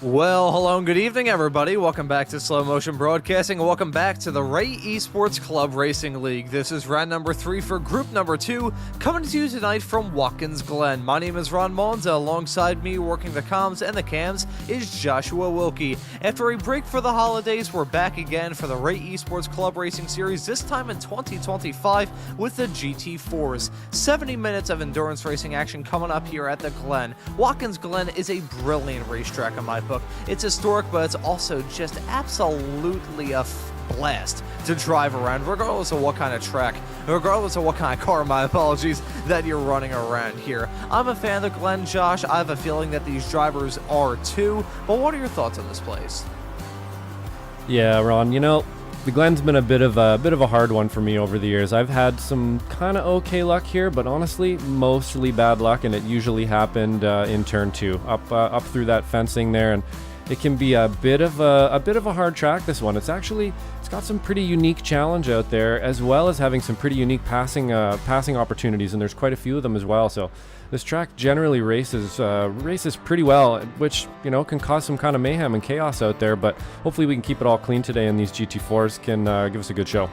Well, hello and good evening, everybody. Welcome back to Slow Motion Broadcasting, and welcome back to the Ray Esports Club Racing League. This is round number 3 for group number 2, coming to you tonight from Watkins Glen. My name is Maunz. Alongside me, working the comms and the cams, is Joshua Wilkie. After a break for the holidays, we're back again for the Ray Esports Club Racing Series, this time in 2025 with the GT4s. 70 minutes of endurance racing action coming up here at the Glen. Watkins Glen is a brilliant racetrack in my book. It's historic, but it's also just absolutely a blast to drive around, regardless of what kind of track, regardless of what kind of car, my apologies, that you're running around here. I'm a fan of the Glen, Josh. I have a feeling that these drivers are too, but what are your thoughts on this place? Yeah, Ron, the Glen's been a bit of a hard one for me over the years. I've had some kind of okay luck here, but honestly, mostly bad luck, and it usually happened in turn 2, up through that fencing there, and it can be a bit of a hard track. This one, it's got some pretty unique challenge out there, as well as having some pretty unique passing opportunities, and there's quite a few of them as well. So this track generally races pretty well, which can cause some kind of mayhem and chaos out there. But hopefully we can keep it all clean today, and these GT4s can give us a good show.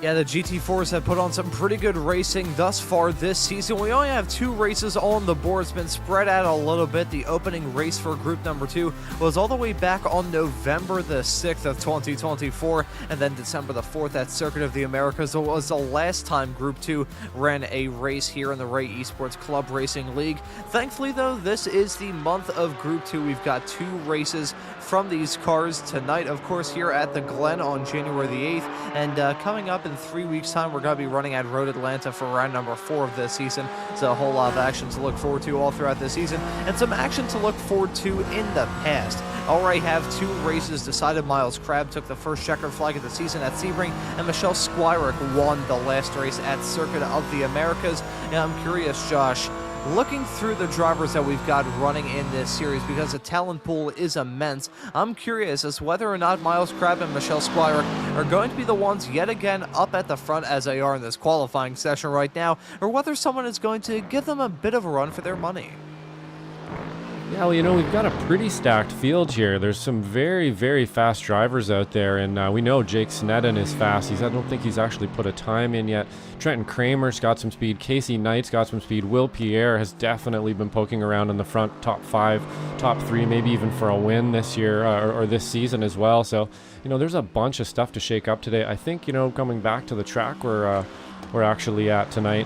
Yeah, the GT4s have put on some pretty good racing thus far this season. We only have 2 races on the board. It's been spread out a little bit. The opening race for group number 2 was all the way back on November the 6th of 2024, and then December the 4th at Circuit of the Americas. It was the last time group 2 ran a race here in the Ray Esports Club Racing League. Thankfully, though, this is the month of group 2. We've got 2 races from these cars tonight, of course, here at the Glen on January the 8th, and coming up in 3 weeks' time, we're going to be running at Road Atlanta for round number 4 of this season. So a whole lot of action to look forward to all throughout this season, and some action to look forward to in the past. Already have 2 races decided. Miles Crabb took the first checkered flag of the season at Sebring, and Michelle Squirick won the last race at Circuit of the Americas. And I'm curious, Josh, looking through the drivers that we've got running in this series, because the talent pool is immense, I'm curious as whether or not Miles Crabb and Michelle Squirick are going to be the ones yet again up at the front as they are in this qualifying session right now, or whether someone is going to give them a bit of a run for their money. Yeah, well, we've got a pretty stacked field here. There's some very, very fast drivers out there, and we know Jake Sneddon is fast. I don't think he's actually put a time in yet. Trenton Kramer's got some speed. Casey Knight's got some speed. Will Pierre has definitely been poking around in the front, top 5, top 3, maybe even for a win this year or this season as well. So, there's a bunch of stuff to shake up today. I think, coming back to the track we're actually at tonight,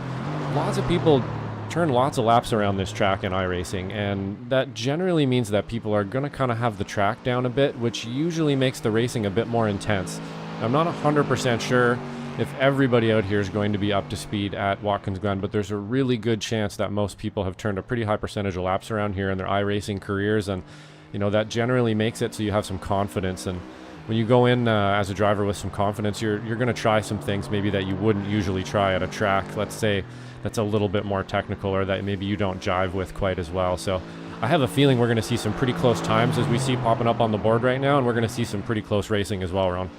lots of people turn lots of laps around this track in iRacing, and that generally means that people are going to kind of have the track down a bit, which usually makes the racing a bit more intense. I'm not 100% sure if everybody out here is going to be up to speed at Watkins Glen, but there's a really good chance that most people have turned a pretty high percentage of laps around here in their iRacing careers, and that generally makes it so you have some confidence. And when you go in as a driver with some confidence, you're going to try some things maybe that you wouldn't usually try at a track, let's say, that's a little bit more technical, or that maybe you don't jive with quite as well. So I have a feeling we're going to see some pretty close times as we see popping up on the board right now, and we're going to see some pretty close racing as well, Ron.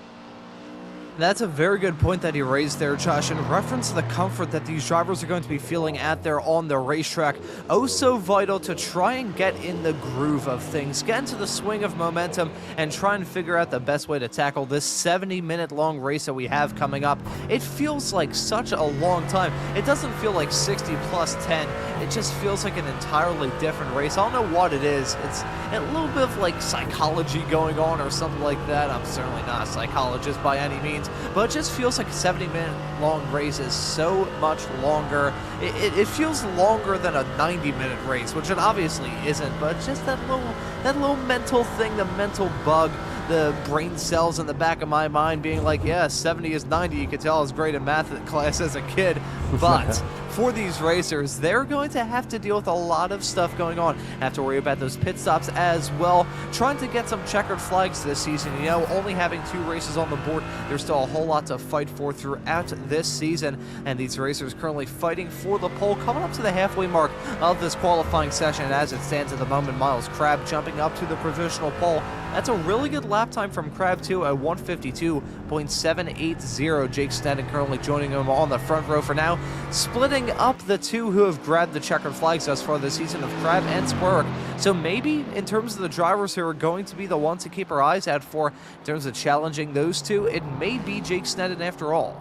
That's a very good point that he raised there, Josh, in reference to the comfort that these drivers are going to be feeling out there on the racetrack. Oh, so vital to try and get in the groove of things, get into the swing of momentum, and try and figure out the best way to tackle this 70-minute long race that we have coming up. It feels like such a long time. It doesn't feel like 60 plus 10. It just feels like an entirely different race. I don't know what it is. It's a little bit of like psychology going on or something like that. I'm certainly not a psychologist by any means, but it just feels like a 70-minute long race is so much longer. It feels longer than a 90-minute race, which it obviously isn't, but just that little mental thing, the mental bug, the brain cells in the back of my mind being like, yeah, 70 is 90. You could tell I was great in math class as a kid, but for these racers, they're going to have to deal with a lot of stuff going on. Have to worry about those pit stops as well. Trying to get some checkered flags this season. Only having 2 races on the board, there's still a whole lot to fight for throughout this season. And these racers currently fighting for the pole, coming up to the halfway mark of this qualifying session. And as it stands at the moment, Miles Crabb jumping up to the provisional pole. That's a really good lap time from Crabb too, at 1:52, 28.780. Jake Sneddon currently joining him on the front row for now, splitting up the two who have grabbed the checkered flags thus far this season of Crab and Spurrick. So maybe in terms of the drivers who are going to be the ones to keep our eyes out for in terms of challenging those two, it may be Jake Sneddon after all.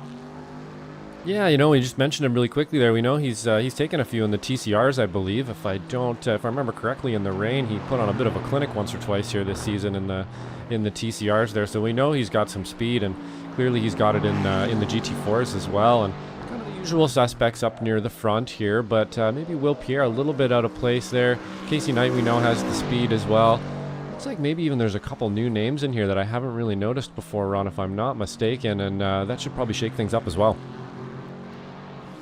Yeah, you know, we just mentioned him really quickly there. We know he's taken a few in the TCRs, I believe. If I remember correctly, in the rain, he put on a bit of a clinic once or twice here this season in the TCRs there. So we know he's got some speed, and clearly he's got it in the GT4s as well. And kind of the usual suspects up near the front here, but maybe Will Pierre a little bit out of place there. Casey Knight we know has the speed as well. Looks like maybe even there's a couple new names in here that I haven't really noticed before, Ron, if I'm not mistaken, and that should probably shake things up as well.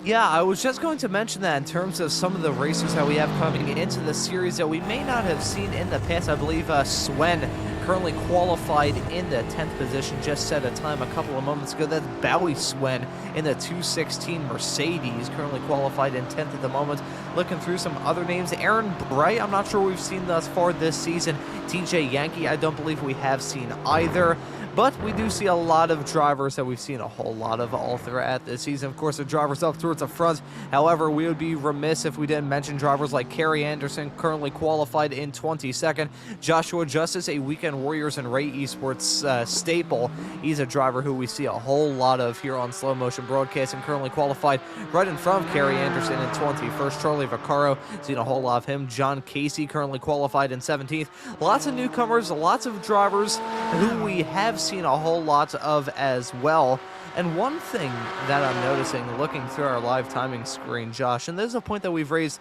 Yeah, I was just going to mention that in terms of some of the racers that we have coming into the series that we may not have seen in the past. I believe Swen currently qualified in the 10th position, just set a time a couple of moments ago. That's Bowie Swen in the 216 Mercedes, currently qualified in 10th at the moment. Looking through some other names, Aaron Bray, I'm not sure we've seen thus far this season. TJ Yankee, I don't believe we have seen either. But we do see a lot of drivers that we've seen a whole lot of all throughout this season. Of course, the drivers up towards the front. However, we would be remiss if we didn't mention drivers like Kerry Anderson, currently qualified in 22nd. Joshua Justice, a Weekend Warriors and Ray Esports staple. He's a driver who we see a whole lot of here on Slow Motion Broadcasting, currently qualified right in front of Kerry Anderson in 21st. Charlie Vaccaro, seen a whole lot of him. John Casey, currently qualified in 17th. Lots of newcomers, lots of drivers who we have seen a whole lot of as well. And one thing that I'm noticing looking through our live timing screen, Josh, and this is a point that we've raised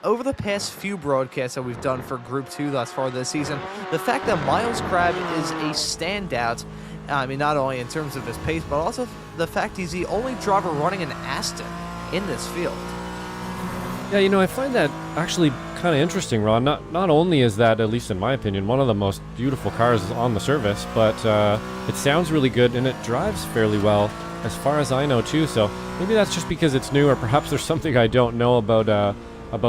over the past few broadcasts that we've done for Group 2 thus far this season, the fact that Miles Crabbe is a standout. I mean, not only in terms of his pace, but also the fact he's the only driver running an Aston in this field. Yeah, you know, I find that actually kind of interesting, Ron. Not only is that, at least in my opinion, one of the most beautiful cars on the service, but it sounds really good and it drives fairly well, as far as I know too. So maybe that's just because it's new, or perhaps there's something I don't know about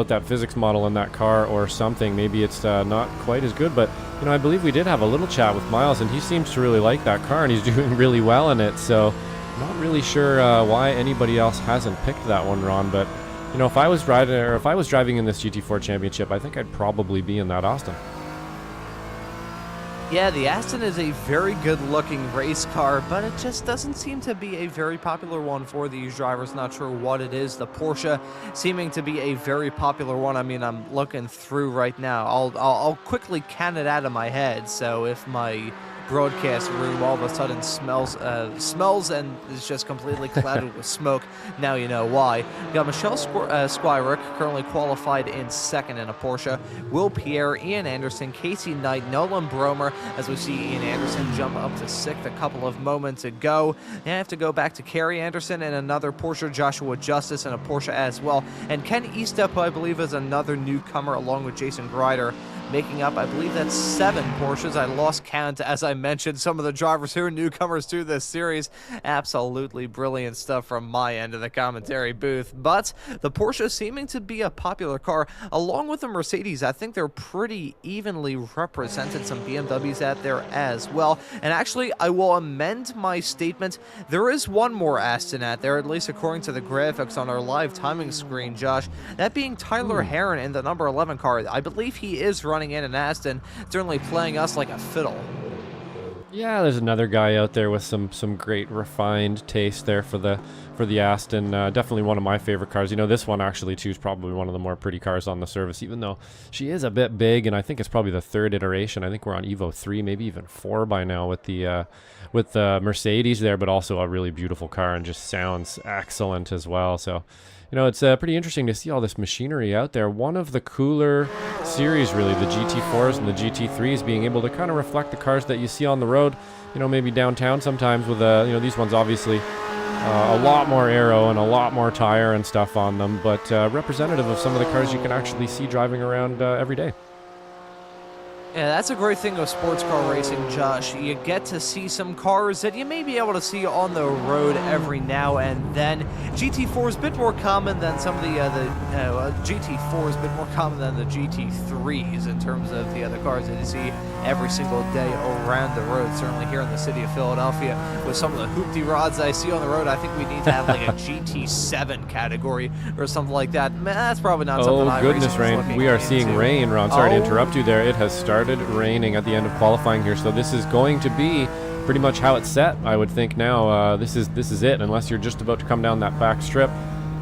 that physics model in that car or something. Maybe it's not quite as good, but you know, I believe we did have a little chat with Miles, and he seems to really like that car, and he's doing really well in it. So I'm not really sure why anybody else hasn't picked that one, Ron, but. You know, if I was driving in this GT4 championship, I think I'd probably be in that Aston. Yeah, the Aston is a very good-looking race car, but it just doesn't seem to be a very popular one for these drivers. Not sure what it is. The Porsche seeming to be a very popular one. I mean, I'm looking through right now. I'll quickly count it out of my head. So if my broadcast room all of a sudden smells and is just completely clouded with smoke, now you know why. We got Michelle Squirick, currently qualified in 2nd in a Porsche. Will Pierre, Ian Anderson, Casey Knight, Nolan Bromer, as we see Ian Anderson jump up to 6th a couple of moments ago. And I have to go back to Kerry Anderson in another Porsche, Joshua Justice in a Porsche as well, and Ken Eastup, who I believe is another newcomer, along with Jason Grider, making up, I believe that's 7 Porsches. I lost count as I mentioned some of the drivers who are newcomers to this series. Absolutely brilliant stuff from my end of the commentary booth. But the Porsche seeming to be a popular car, along with the Mercedes. I think they're pretty evenly represented. Some BMWs out there as well. And actually, I will amend my statement. There is one more Aston out there, at least according to the graphics on our live timing screen, Josh. That being Tyler Heron in the number 11 car. I believe he is running in an Aston, certainly playing us like a fiddle. Yeah, there's another guy out there with some great refined taste there for the Aston. Definitely one of my favorite cars. You know, this one actually too is probably one of the more pretty cars on the service, even though she is a bit big, and I think it's probably the 3rd iteration. I think we're on Evo 3, maybe even 4 by now with the Mercedes there, but also a really beautiful car and just sounds excellent as well. So you know, it's pretty interesting to see all this machinery out there. One of the cooler series, really, the GT4s and the GT3s being able to kind of reflect the cars that you see on the road, you know, maybe downtown sometimes with, you know, these ones obviously a lot more aero and a lot more tire and stuff on them, but representative of some of the cars you can actually see driving around every day. Yeah, that's a great thing of sports car racing, Josh. You get to see some cars that you may be able to see on the road every now and then. GT4 is a bit more common than some of the GT4 is a bit more common than the GT3s in terms of the other cars that you see every single day around the road. Certainly here in the city of Philadelphia, with some of the hoopty rods I see on the road, I think we need to have like a GT7 category or something like that. Man, that's probably not something I goodness, rain. We are seeing rain, Ron. Sorry to interrupt you there. It has started raining at the end of qualifying here, so this is going to be pretty much how it's set, I would think now. This is it, unless you're just about to come down that back strip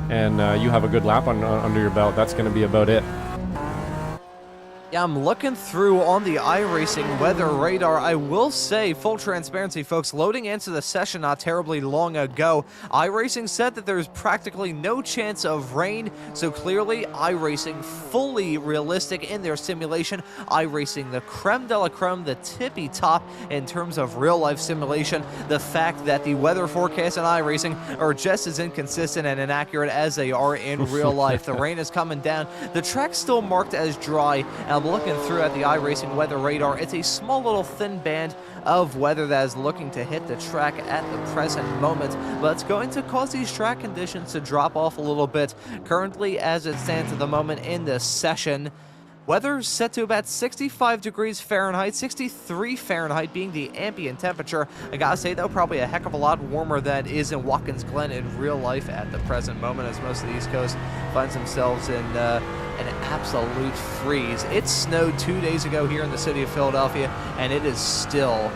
and you have a good lap under your belt. That's going to be about it. Yeah, I'm looking through on the iRacing weather radar. I will say, full transparency, folks, loading into the session not terribly long ago, iRacing said that there's practically no chance of rain, so clearly iRacing fully realistic in their simulation. iRacing the creme de la creme, the tippy top in terms of real-life simulation. The fact that the weather forecasts in iRacing are just as inconsistent and inaccurate as they are in real life. The rain is coming down. The track's still marked as dry. I'm looking through at the iRacing weather radar. It's a small little thin band of weather that is looking to hit the track at the present moment, but it's going to cause these track conditions to drop off a little bit. Currently, as it stands at the moment in this session, weather set to about 65 degrees Fahrenheit, 63 Fahrenheit being the ambient temperature. I gotta say, though, probably a heck of a lot warmer than it is in Watkins Glen in real life at the present moment, as most of the East Coast finds themselves in an absolute freeze. It snowed 2 days ago here in the city of Philadelphia, and it is still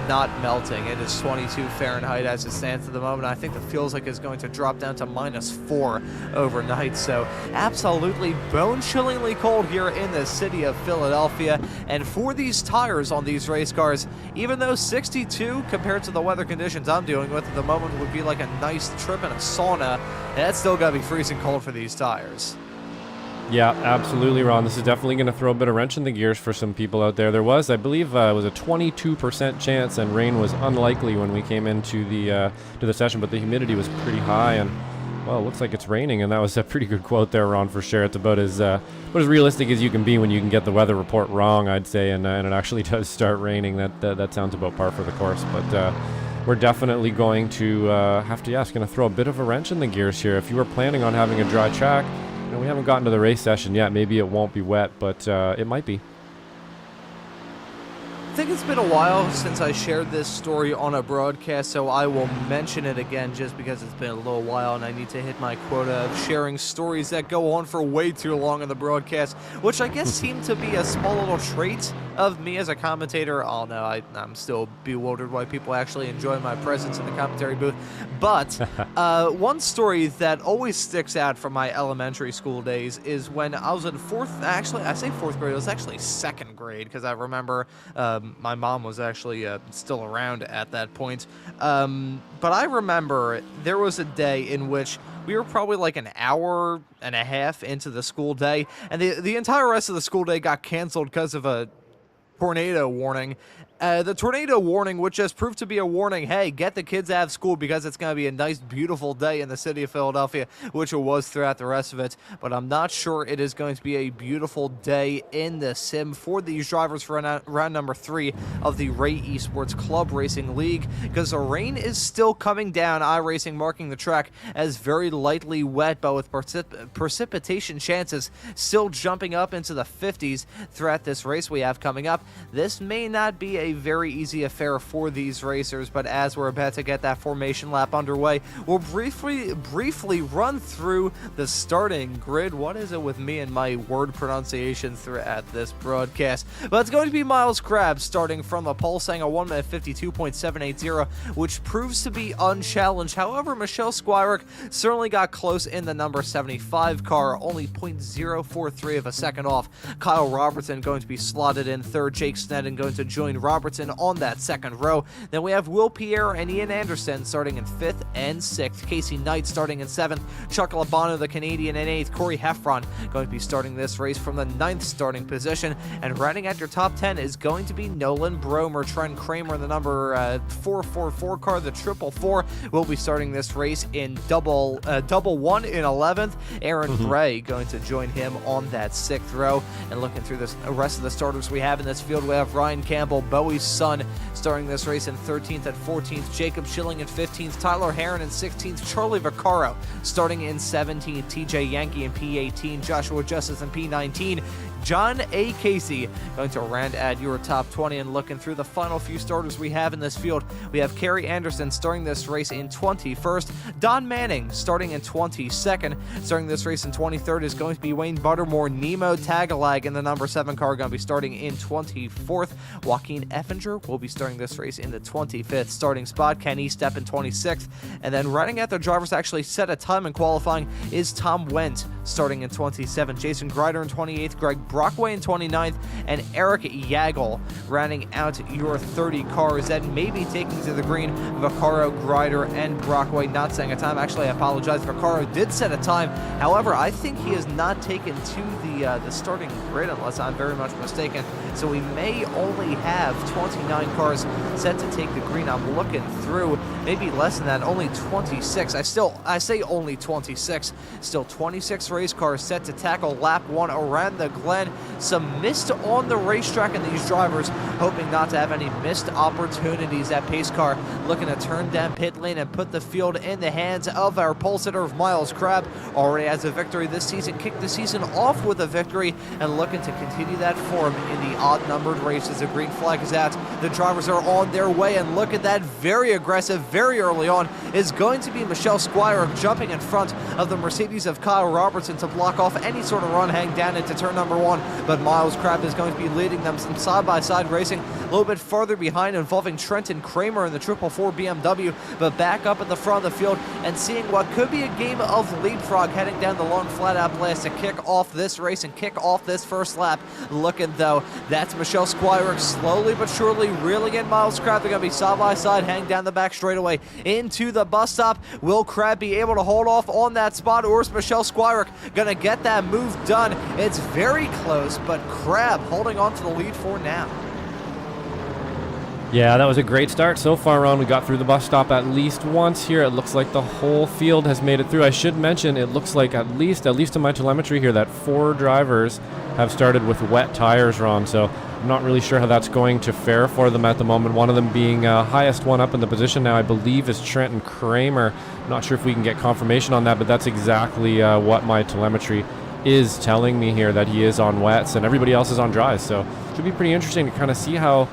not melting. It is 22 Fahrenheit as it stands at the moment. I think it feels like it's going to drop down to -4 overnight. So absolutely bone-chillingly cold here in the city of Philadelphia. And for these tires on these race cars, even though 62 compared to the weather conditions I'm dealing with at the moment would be like a nice trip in a sauna, that's still got to be freezing cold for these tires. Yeah, absolutely, Ron. This is definitely going to throw a bit of wrench in the gears for some people out there. There was, I believe, it was a 22% chance, and rain was unlikely when we came into the session, but the humidity was pretty high, and, well, it looks like it's raining, and that was a pretty good quote there, Ron, for sure. It's about as realistic as you can be when you can get the weather report wrong, I'd say, and it actually does start raining. That sounds about par for the course, but we're definitely going to have to, it's going to throw a bit of a wrench in the gears here. If you were planning on having a dry track, we haven't gotten to the race session yet. Maybe it won't be wet, but it might be. I think it's been a while since I shared this story on a broadcast, so I will mention it again just because it's been a little while and I need to hit my quota of sharing stories that go on for way too long in the broadcast, which I guess seemed to be a small little trait of me as a commentator. Oh no, I'm still bewildered why people actually enjoy my presence in the commentary booth. But one story that always sticks out from my elementary school days is when I was in fourth grade, it was actually second grade, because I remember my mom was actually still around at that point. But I remember there was a day in which we were probably like an hour and a half into the school day, and the entire rest of the school day got canceled because of a tornado warning. The tornado warning, which just proved to be a warning, hey, get the kids out of school because it's going to be a nice, beautiful day in the city of Philadelphia, which it was throughout the rest of it. But I'm not sure it is going to be a beautiful day in the sim for these drivers for round number 3 of the Ray Esports Club Racing League, because the rain is still coming down. iRacing marking the track as very lightly wet, but with precipitation chances still jumping up into the 50s throughout this race we have coming up. This may not be a very easy affair for these racers, but as we're about to get that formation lap underway, we'll briefly run through the starting grid. What is it with me and my word pronunciation throughout this broadcast? But it's going to be Miles Krabs starting from the pole, saying a 1:52.780, which proves to be unchallenged. However, Michelle Squirick certainly got close in the number 75 car, only 0.043 of a second off. Kyle Robertson going to be slotted in third, Jake Sneddon going to join Robertson on that second row. Then we have Will Pierre and Ian Anderson starting in 5th and 6th. Casey Knight starting in 7th. Chuck Labano, the Canadian, in 8th. Corey Heffron going to be starting this race from the 9th starting position. And rounding out your top 10 is going to be Nolan Bromer. Trent Kramer, the number 444 car, the 444, will be starting this race in double one in 11th. Aaron Bray going to join him on that 6th row. And looking through the rest of the starters we have in this field. We have Ryan Campbell, Bowie's son, starting this race in 13th and 14th. Jacob Schilling in 15th. Tyler Heron in 16th. Charlie Vaccaro starting in 17th. TJ Yankee in P18. Joshua Justice in P19. John A. Casey going to round at your top 20. And looking through the final few starters we have in this field, we have Kerry Anderson starting this race in 21st. Don Manning starting in 22nd. Starting this race in 23rd is going to be Wayne Buttermore. Nemo Tagalag in the number 7 car going to be starting in 24th. Joaquin Effinger will be starting this race in the 25th starting spot. Kenny Stepp in 26th. And then running at the drivers actually set a time in qualifying is Tom Wendt starting in 27th. Jason Greider in 28th. Greg Brockway in 29th. And Eric Yagel rounding out your 30 cars that may be taking to the green. Vaccaro, Greider, and Brockway not setting a time. Actually, I apologize. Vaccaro did set a time. However, I think he is not taken to the starting grid unless I'm very much mistaken. So we may only have 29 cars set to take the green. I'm looking through, maybe less than that, only 26. I say only 26. Still 26 race cars set to tackle lap 1 around the Glen. Some mist on the racetrack, and these drivers hoping not to have any missed opportunities. That pace car looking to turn down pit lane and put the field in the hands of our pole sitter of Miles Crabb. Already has a victory this season, kicked the season off with a victory, and looking to continue that form in the odd-numbered races. The green flag is out. The drivers are on their way, and look at that, very aggressive, very early on, is going to be Michelle Squire jumping in front of the Mercedes of Kyle Robertson to block off any sort of run hang down into turn number 1, but Miles Crabb is going to be leading them some side-by-side racing, a little bit farther behind involving Trenton Kramer in the 444 BMW, but back up at the front of the field and seeing what could be a game of leapfrog heading down the long flat-out blast to kick off this race and kick off this first lap. Looking though, that's Michelle Squire slowly but surely reeling in Miles Crabb. They're going to be side-by-side, hang down the back straightaway into the bus stop. Will Crabb be able to hold off on that spot, or is Michelle Squire going to get that move done? It's very close, but Crabb holding on to the lead for now. Yeah, that was a great start so far on. We got through the bus stop at least once here. It looks like the whole field has made it through. I should mention, it looks like at least in my telemetry here, that 4 drivers have started with wet tires, Ron. So I'm not really sure how that's going to fare for them at the moment. One of them being highest one up in the position now, I believe, is Trenton Kramer. I'm not sure if we can get confirmation on that, but that's exactly what my telemetry is telling me here, that he is on wets and everybody else is on dries. So it should be pretty interesting to kind of see how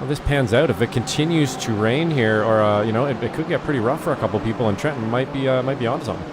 this pans out. If it continues to rain here, or it could get pretty rough for a couple people, and Trenton might be onto something.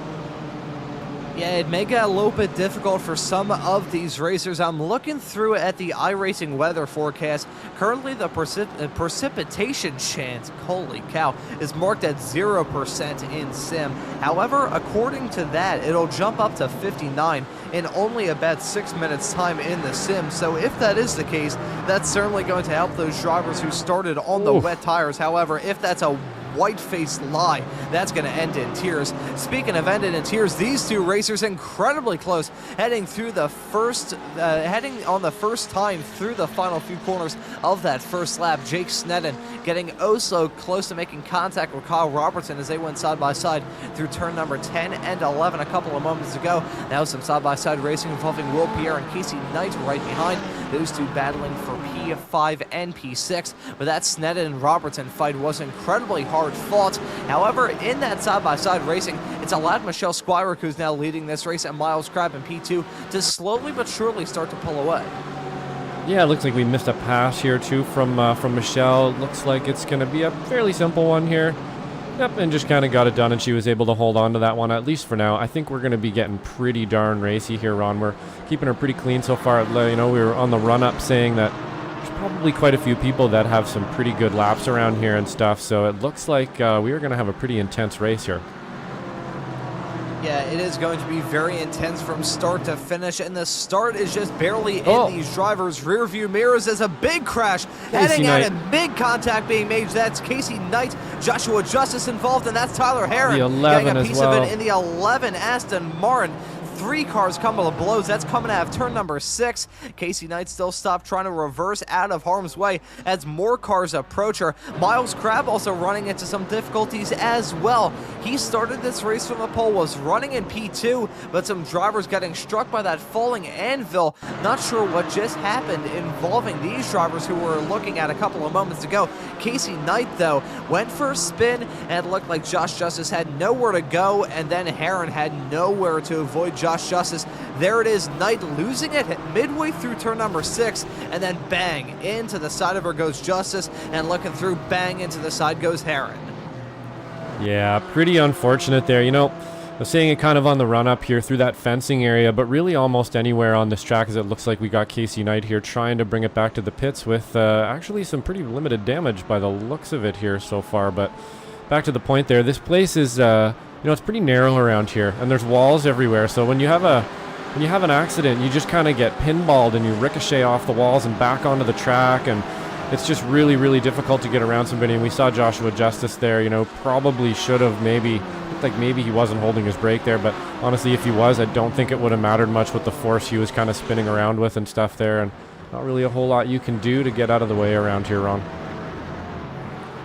Yeah, it may get a little bit difficult for some of these racers. I'm looking through at the iRacing weather forecast. Currently, the precipitation chance, holy cow, is marked at 0% in sim. However, according to that, it'll jump up to 59 in only about 6 minutes time in the sim. So if that is the case, that's certainly going to help those drivers who started on the wet tires. However, if that's a white-faced lie, that's going to end in tears. Speaking of ending in tears, these two racers incredibly close, heading on the first time through the final few corners of that first lap. Jake Sneddon getting oh so close to making contact with Kyle Robertson as they went side by side through turn number 10 and 11 a couple of moments ago. Now some side-by-side racing involving Will Pierre and Casey Knight right behind. Those two battling for P5 and P6, but that Sneddon and Robertson fight was incredibly hard fought. However, in that side-by-side racing, it's allowed Michelle Squire, who's now leading this race, and Miles Crabb in P2 to slowly but surely start to pull away. Yeah, it looks like we missed a pass here too from Michelle. Looks like it's going to be a fairly simple one here. Yep, and just kind of got it done, and she was able to hold on to that one, at least for now. I think we're going to be getting pretty darn racy here, Ron. We're keeping her pretty clean so far. We were on the run-up saying that there's probably quite a few people that have some pretty good laps around here and stuff, so it looks like we are going to have a pretty intense race here. Yeah, it is going to be very intense from start to finish, and the start is just barely in these drivers' rear view mirrors as a big crash heading out and big contact being made. That's Casey Knight, Joshua Justice involved, and that's Tyler Heron the 11 getting a as piece well. of it in the 11 Aston Martin. 3 cars come to the blows. That's coming out of turn number 6. Casey Knight still stopped trying to reverse out of harm's way as more cars approach her. Miles Crab also running into some difficulties as well. He started this race from the pole, was running in P2, but some drivers getting struck by that falling anvil. Not sure what just happened involving these drivers who were looking at a couple of moments ago. Casey Knight, though, went for a spin, and it looked like Josh Justice had nowhere to go, and then Heron had nowhere to avoid Josh Justice. There it is, Knight losing it midway through turn number 6, and then bang, into the side of her goes Justice, and looking through, bang, into the side goes Heron. Yeah, pretty unfortunate there. You know, I was saying it kind of on the run up here through that fencing area, but really almost anywhere on this track, as it looks like we got Casey Knight here trying to bring it back to the pits with actually some pretty limited damage by the looks of it here so far. But back to the point there, this place is, you know, it's pretty narrow around here, and there's walls everywhere. So when you have an accident, you just kind of get pinballed and you ricochet off the walls and back onto the track, and it's just really, really difficult to get around somebody. And we saw Joshua Justice there, you know, probably should have maybe he wasn't holding his brake there, but honestly, if he was, I don't think it would have mattered much with the force he was kind of spinning around with and stuff there, and not really a whole lot you can do to get out of the way around here, Ron.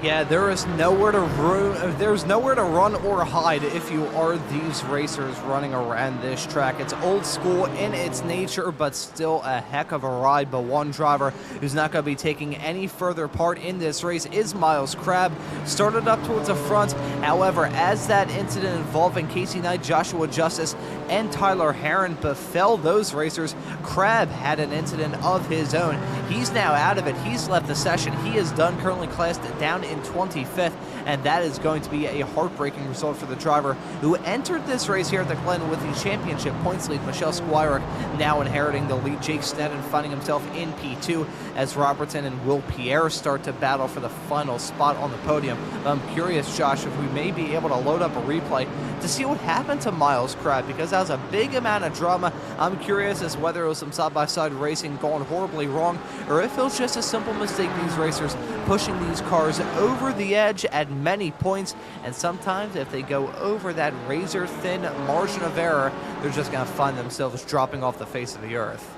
Yeah, there's nowhere to run or hide if you are these racers running around this track. It's old school in its nature, but still a heck of a ride. But one driver who's not going to be taking any further part in this race is Miles Crab. Started up towards the front. However, as that incident involving Casey Knight, Joshua Justice, and Tyler Heron befell those racers, Crab had an incident of his own. He's now out of it. He's left the session. He is done, currently classed down in 25th, and that is going to be a heartbreaking result for the driver who entered this race here at the Glen with the championship points lead. Michelle Squirick now inheriting the lead. Jake Sneddon finding himself in P2 as Robertson and Will Pierre start to battle for the final spot on the podium. I'm curious, Josh, if we may be able to load up a replay to see what happened to Miles Crab, because that was a big amount of drama. I'm curious as whether it was some side-by-side racing going horribly wrong, or if it was just a simple mistake, these racers pushing these cars over the edge at many points, and sometimes if they go over that razor-thin margin of error, they're just going to find themselves dropping off the face of the earth.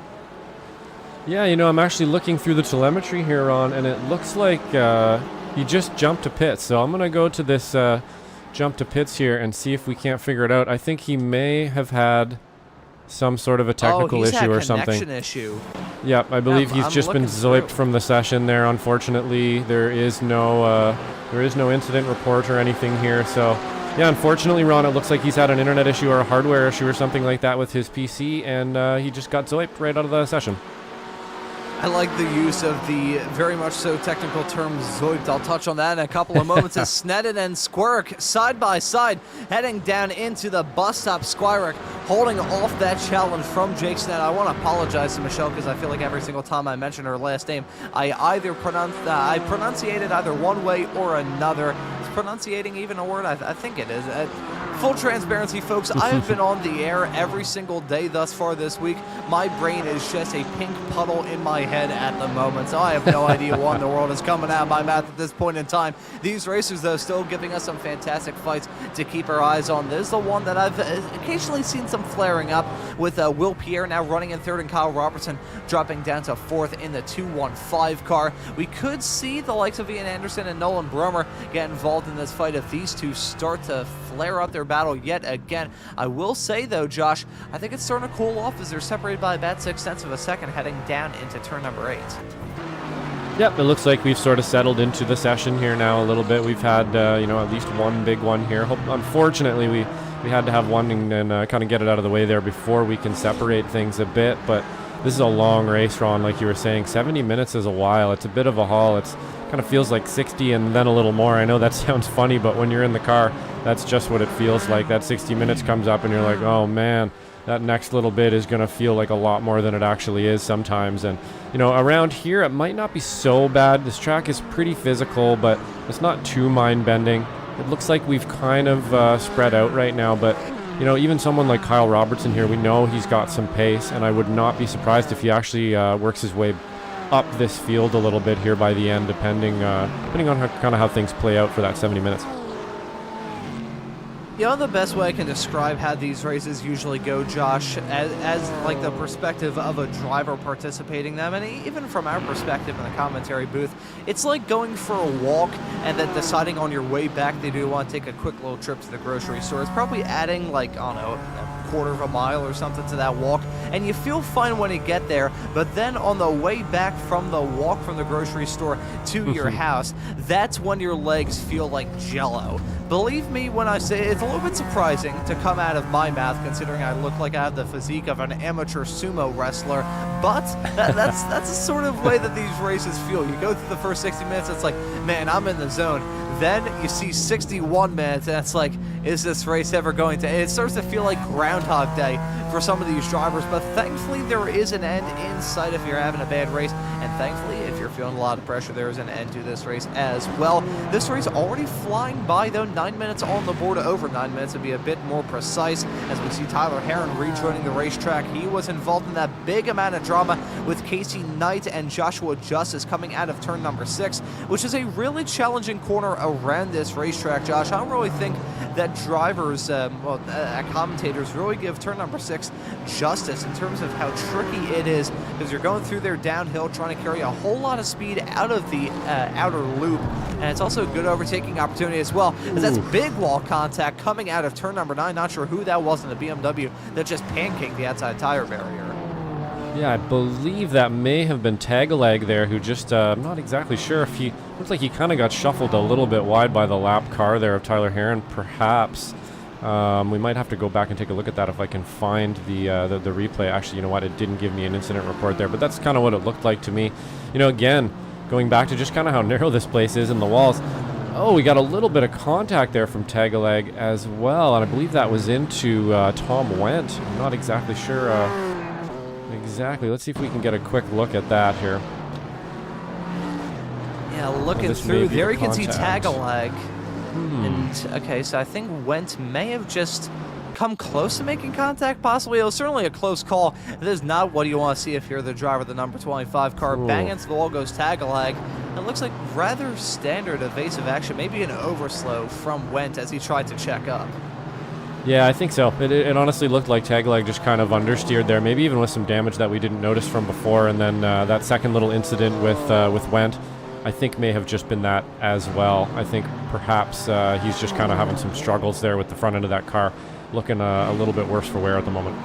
Yeah, you know, I'm actually looking through the telemetry here, Ron, and it looks like he just jumped to pits. So I'm going to go to this jump to pits here and see if we can't figure it out. I think he may have had some sort of a technical issue or something. Issue. Yep, I believe he's just been zoiped from the session there. Unfortunately, there is no incident report or anything here. So, yeah, unfortunately, Ron, it looks like he's had an internet issue or a hardware issue or something like that with his PC, and he just got zoiped right out of the session. I like the use of the very much so technical term zoiped. I'll touch on that in a couple of moments as Sneddon and Squirick side by side heading down into the bus stop. Squirick holding off that challenge from Jake Sneddon. I want to apologize to Michelle because I feel like every single time I mention her last name, I either pronunciate it either one way or another. Is pronunciating even a word? I think it is. Full transparency, folks, I have been on the air every single day thus far this week. My brain is just a pink puddle in my head at the moment, so I have no idea what in the world is coming out of my mouth at this point in time. These racers, though, still giving us some fantastic fights to keep our eyes on. This is the one that I've occasionally seen some flaring up with Will Pierre now running in third and Kyle Robertson dropping down to fourth in the 215 car. We could see the likes of Ian Anderson and Nolan Bromer get involved in this fight if these two start to flare up their battle yet again. I will say, though, Josh, I think it's starting to cool off as they're separated by about 0.6 of a second heading down into turn number 8. Yep, it looks like we've sort of settled into the session here now a little bit. We've had, you know, at least one big one here. Unfortunately, we had to have one and kind of get it out of the way there before we can separate things a bit, but this is a long race, Ron, like you were saying. 70 minutes is a while. It's a bit of a haul. It's kind of feels like 60 and then a little more. I know that sounds funny, but when you're in the car, that's just what it feels like. That 60 minutes comes up and you're like, oh man, that next little bit is going to feel like a lot more than it actually is sometimes. And, you know, around here, it might not be so bad. This track is pretty physical, but it's not too mind-bending. It looks like we've kind of spread out right now, but, you know, even someone like Kyle Robertson here, we know he's got some pace, and I would not be surprised if he actually works his way up this field a little bit here by the end, depending on how things play out for that 70 minutes. You know, the best way I can describe how these races usually go, Josh, as like the perspective of a driver participating in them, and even from our perspective in the commentary booth, it's like going for a walk and then deciding on your way back that you want to take a quick little trip to the grocery store. It's probably adding, like, I don't know, a quarter of a mile or something to that walk, and you feel fine when you get there, but then on the way back from the walk from the grocery store to your house, that's when your legs feel like jello. Believe me when I say it's a little bit surprising to come out of my mouth, considering I look like I have the physique of an amateur sumo wrestler, but that's the sort of way that these races feel. You go through the first 60 minutes, it's like, man, I'm in the zone. Then you see 61 minutes, and it's like, is this race ever going to end? It starts to feel like Groundhog Day for some of these drivers, but thankfully there is an end in sight if you're having a bad race, and thankfully if you're feeling a lot of pressure, there is an end to this race as well. This race already flying by, though, 9 minutes on the board, over 9 minutes to be a bit more precise, as we see Tyler Heron rejoining the racetrack. He was involved in that big amount of drama with Casey Knight and Joshua Justice coming out of turn number 6, which is a really challenging corner around this racetrack, Josh. I don't really think that drivers, commentators really give turn number 6 justice in terms of how tricky it is, because you're going through there downhill trying to carry a whole lot of speed out of the outer loop, and it's also a good overtaking opportunity as well, as that's big wall contact coming out of turn number 9. Not sure who that was in the BMW that just pancaked the outside tire barrier. Yeah, I believe that may have been Tagalag there, who just, I'm not exactly sure if he, looks like he kind of got shuffled a little bit wide by the lap car there of Tyler Heron, perhaps. We might have to go back and take a look at that if I can find the replay. Actually, you know what, it didn't give me an incident report there, but that's kind of what it looked like to me. You know, again, going back to just kind of how narrow this place is in the walls. Oh, we got a little bit of contact there from Tagalag as well, and I believe that was into Tom Wendt. I'm not exactly sure exactly. Let's see if we can get a quick look at that here. Yeah, looking through there, you can see Tagalag. And okay, so I think Wendt may have just come close to making contact, possibly. It was certainly a close call. It is not what you want to see if you're the driver of the number 25 car. Bang into the wall goes Tagalag. It looks like rather standard evasive action, maybe an overslow from Wendt as he tried to check up. Yeah, I think so. It honestly looked like Tagalag just kind of understeered there, maybe even with some damage that we didn't notice from before, and then that second little incident with Wendt, I think may have just been that as well. I think perhaps he's just kind of having some struggles there with the front end of that car, looking a little bit worse for wear at the moment.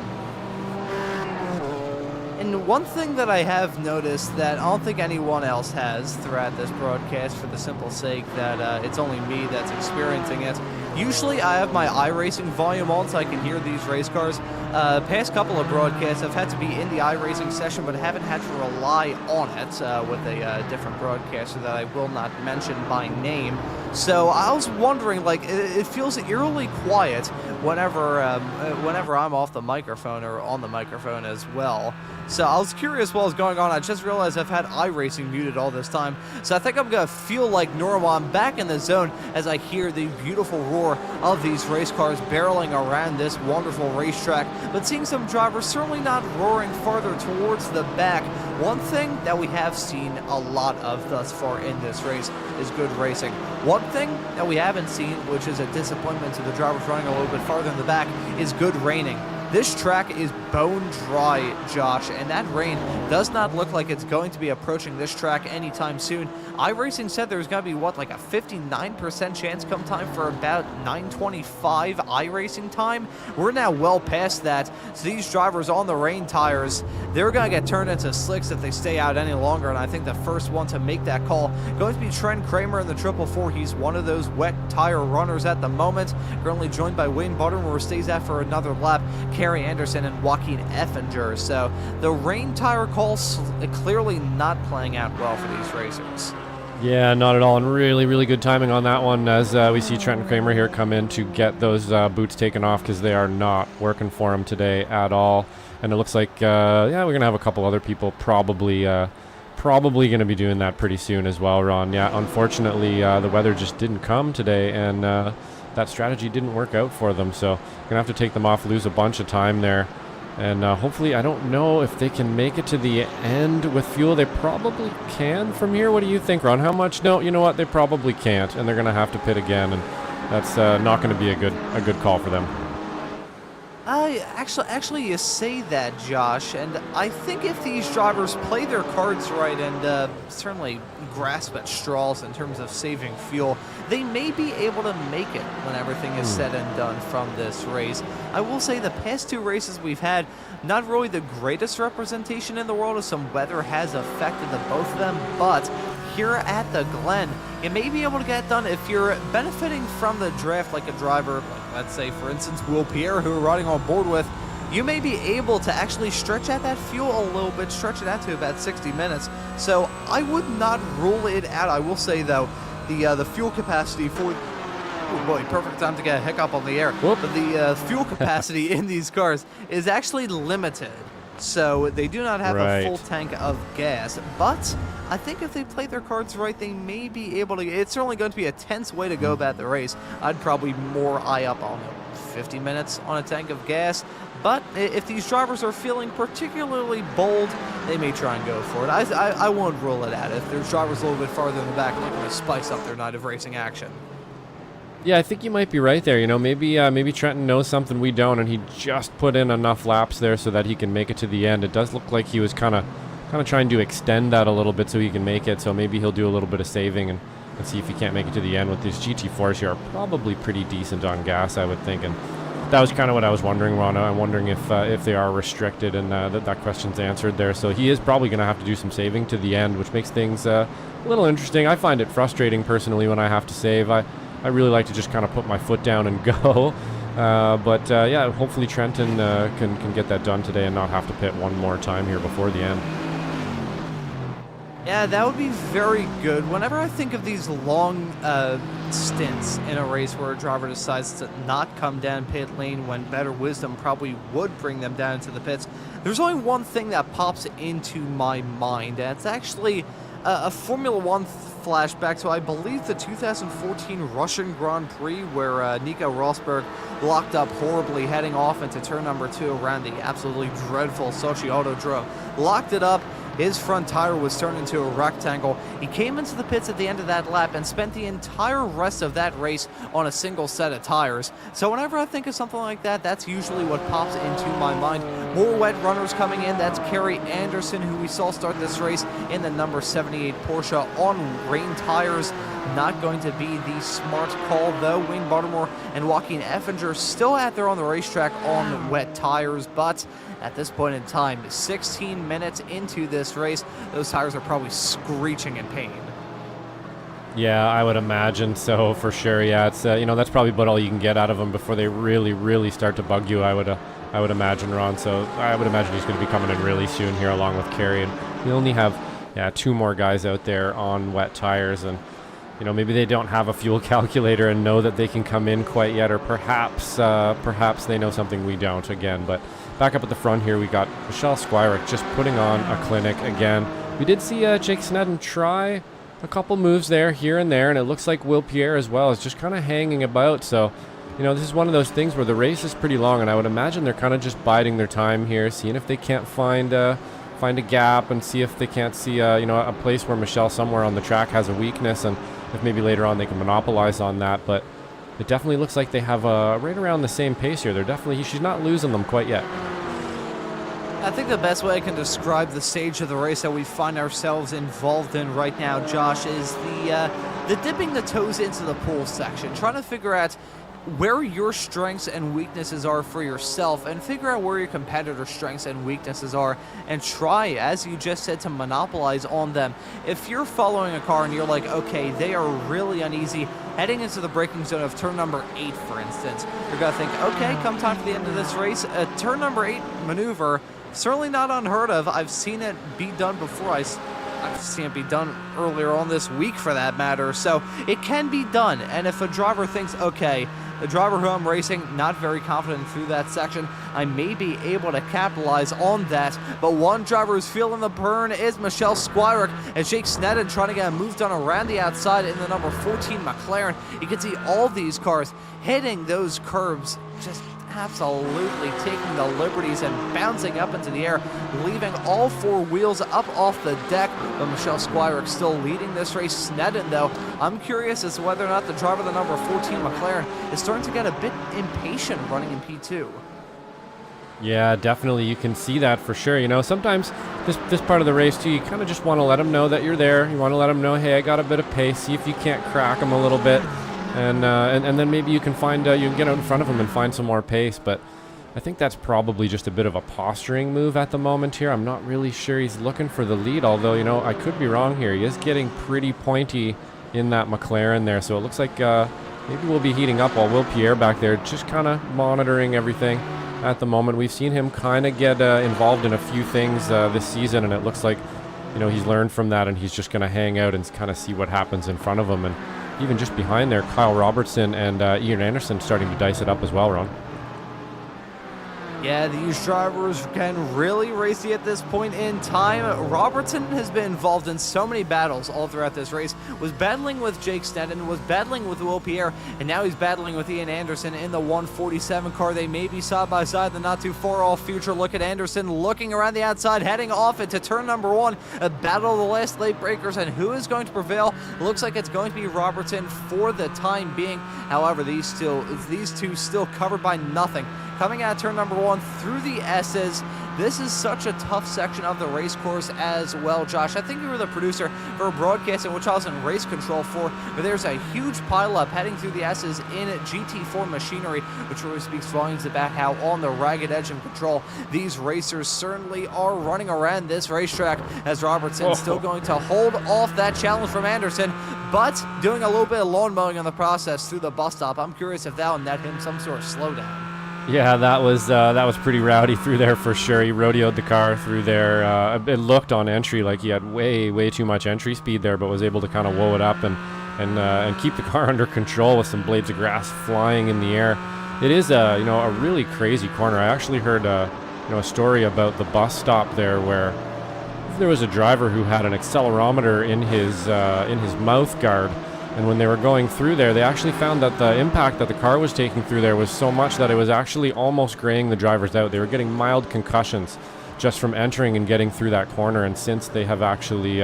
And one thing that I have noticed that I don't think anyone else has throughout this broadcast, for the simple sake that it's only me that's experiencing it. Usually I have my iRacing volume on so I can hear these race cars. Past couple of broadcasts I've had to be in the iRacing session, but haven't had to rely on it with a different broadcaster that I will not mention by name. So I was wondering, like, it feels eerily quiet whenever I'm off the microphone or on the microphone as well. So I was curious what was going on. I just realized I've had iRacing muted all this time. So I think I'm going to feel like normal. I'm back in the zone as I hear the beautiful roar of these race cars barreling around this wonderful racetrack. But seeing some drivers certainly not roaring farther towards the back. One thing that we have seen a lot of thus far in this race is good racing. One thing that we haven't seen, which is a disappointment to the drivers running a little bit farther in the back, is good reining. This track is bone dry, Josh, and that rain does not look like it's going to be approaching this track anytime soon. iRacing said there's going to be, what, like a 59% chance come time for about 9:25 iRacing time? We're now well past that, so these drivers on the rain tires, they're going to get turned into slicks if they stay out any longer, and I think the first one to make that call going to be Trent Kramer in the 444. He's one of those wet tire runners at the moment, currently joined by Wayne Buttermore, stays out for another lap, Kerry Anderson and Joaquin Effinger. So the rain tire call's clearly not playing out well for these racers. Yeah, not at all, and really, really good timing on that one as we see Trenton Kramer here come in to get those boots taken off because they are not working for him today at all. And it looks like, yeah, we're going to have a couple other people probably going to be doing that pretty soon as well, Ron. Yeah, unfortunately, the weather just didn't come today, and that strategy didn't work out for them, so going to have to take them off, lose a bunch of time there. And hopefully, I don't know if they can make it to the end with fuel. They probably can from here. What do you think, Ron? How much? No, you know what? They probably can't, and they're going to have to pit again. And that's not going to be a good call for them. Actually, you say that, Josh, and I think if these drivers play their cards right and certainly grasp at straws in terms of saving fuel, they may be able to make it when everything is said and done from this race. I will say the past 2 races we've had, not really the greatest representation in the world, as some weather has affected the both of them, but here at the Glen, you may be able to get it done if you're benefiting from the draft like a driver, like let's say for instance Wilkie, who we're riding on board with. You may be able to actually stretch out that fuel a little bit, stretch it out to about 60 minutes. So I would not rule it out. I will say though, the fuel capacity for, oh boy, perfect time to get a hiccup on the air. Whoop. But the fuel capacity in these cars is actually limited. So they do not have a full tank of gas, but I think if they play their cards right, they may be able to. It's certainly going to be a tense way to go about the race. I'd probably more eye up on 50 minutes on a tank of gas, but if these drivers are feeling particularly bold, they may try and go for it. I won't rule it out. If there's drivers a little bit farther in the back looking to spice up their night of racing action. Yeah, I think you might be right there. You know, maybe Trenton knows something we don't, and he just put in enough laps there so that he can make it to the end. It does look like he was kind of trying to extend that a little bit so he can make it. So maybe he'll do a little bit of saving and see if he can't make it to the end. With these GT4s here, are probably pretty decent on gas, I would think. And that was kind of what I was wondering, Ron. I'm wondering if they are restricted, and that question's answered there. So he is probably going to have to do some saving to the end, which makes things a little interesting. I find it frustrating personally when I have to save. I really like to just kind of put my foot down and go. But yeah, hopefully Trenton can get that done today and not have to pit one more time here before the end. Yeah, that would be very good. Whenever I think of these long stints in a race where a driver decides to not come down pit lane when better wisdom probably would bring them down into the pits, there's only one thing that pops into my mind, and it's actually a Formula One flashback to, I believe, the 2014 Russian Grand Prix, where Nico Rosberg locked up horribly heading off into turn number 2 around the absolutely dreadful Sochi Autodrome. Locked it up. His front tire was turned into a rectangle. He came into the pits at the end of that lap and spent the entire rest of that race on a single set of tires. So whenever I think of something like that, that's usually what pops into my mind. More wet runners coming in. That's Kerry Anderson, who we saw start this race in the number 78 Porsche on rain tires. Not going to be the smart call, though. Wayne Baltimore and Joaquin Effinger still out there on the racetrack on wet tires, but at this point in time, 16 minutes into this race, those tires are probably screeching in pain. Yeah, I would imagine so, for sure. Yeah, it's that's probably about all you can get out of them before they really start to bug you. I would imagine, Ron. So I would imagine he's going to be coming in really soon here, along with Kerry, and we only have 2 more guys out there on wet tires, and maybe they don't have a fuel calculator and know that they can come in quite yet, or perhaps they know something we don't again. But back up at the front here, we got Michelle Squirick just putting on a clinic again. We did see Jake Sneddon try a couple moves there, here and there, and it looks like Will Pierre as well is just kind of hanging about. So, this is one of those things where the race is pretty long, and I would imagine they're kind of just biding their time here, seeing if they can't find a gap and see if they can't see a place where Michelle somewhere on the track has a weakness, and if maybe later on they can monopolize on that. But it definitely looks like they have right around the same pace here. She's not losing them quite yet. I think the best way I can describe the stage of the race that we find ourselves involved in right now, Josh, is the dipping the toes into the pool section, trying to figure out where your strengths and weaknesses are for yourself, and figure out where your competitor's strengths and weaknesses are, and try, as you just said, to monopolize on them. If you're following a car and you're like, okay, they are really uneasy heading into the braking zone of turn number 8, for instance, you're going to think, okay, come time for the end of this race, a turn number 8 maneuver, certainly not unheard of. I've seen it be done before. I've seen it be done earlier on this week, for that matter. So it can be done. And if a driver thinks, okay, the driver who I'm racing, not very confident through that section, I may be able to capitalize on that. But one driver who's feeling the burn is Michelle Squirick, as Jake Sneddon trying to get a move done around the outside in the number 14 McLaren. You can see all these cars hitting those curbs just absolutely taking the liberties and bouncing up into the air, leaving all four wheels up off the deck. But Michelle Squire still leading this race. Sneddon, though, I'm curious as to whether or not the driver of the number 14 McLaren is starting to get a bit impatient running in P2. Yeah, definitely. You can see that for sure. You know, sometimes this part of the race, too, you kind of just want to let them know that you're there. You want to let them know, hey, I got a bit of pace. See if you can't crack them a little bit. And then maybe you can find, you can get out in front of them and find some more pace. But I think that's probably just a bit of a posturing move at the moment here. I'm not really sure he's looking for the lead, although, you know, I could be wrong here. He is getting pretty pointy in that McLaren there. So it looks like maybe we'll be heating up while Will Pierre back there just kind of monitoring everything. At the moment, we've seen him kind of get involved in a few things this season, and it looks like, you know, he's learned from that, and he's just going to hang out and kind of see what happens in front of him. And even just behind there, Kyle Robertson and Ian Anderson starting to dice it up as well, Ron. Yeah, these drivers can really racy at this point in time. Robertson has been involved in so many battles all throughout this race. Was battling with Jake Sneddon, was battling with Will Pierre, and now he's battling with Ian Anderson in the 147 car. They may be side by side, the not too far off future. Look at Anderson looking around the outside, heading off into turn number 1. A battle of the last late breakers, and who is going to prevail? Looks like it's going to be Robertson for the time being. However, these two still covered by nothing. Coming out of turn number 1 through the S's. This is such a tough section of the race course as well, Josh. I think you were the producer for a broadcast in which I was in race control for, but there's a huge pileup heading through the S's in GT4 machinery, which really speaks volumes about how on the ragged edge and control these racers certainly are running around this racetrack, as Robertson still going to hold off that challenge from Anderson, but doing a little bit of lawn mowing in the process through the bus stop. I'm curious if that will net him some sort of slowdown. Yeah, that was pretty rowdy through there for sure. He rodeoed the car through there. It looked on entry like he had way too much entry speed there, but was able to kind of woe it up and keep the car under control with some blades of grass flying in the air. It is a really crazy corner. I actually heard a story about the bus stop there where there was a driver who had an accelerometer in his mouth guard. And when they were going through there, they actually found that the impact that the car was taking through there was so much that it was actually almost graying the drivers out. They were getting mild concussions just from entering and getting through that corner. And since they have actually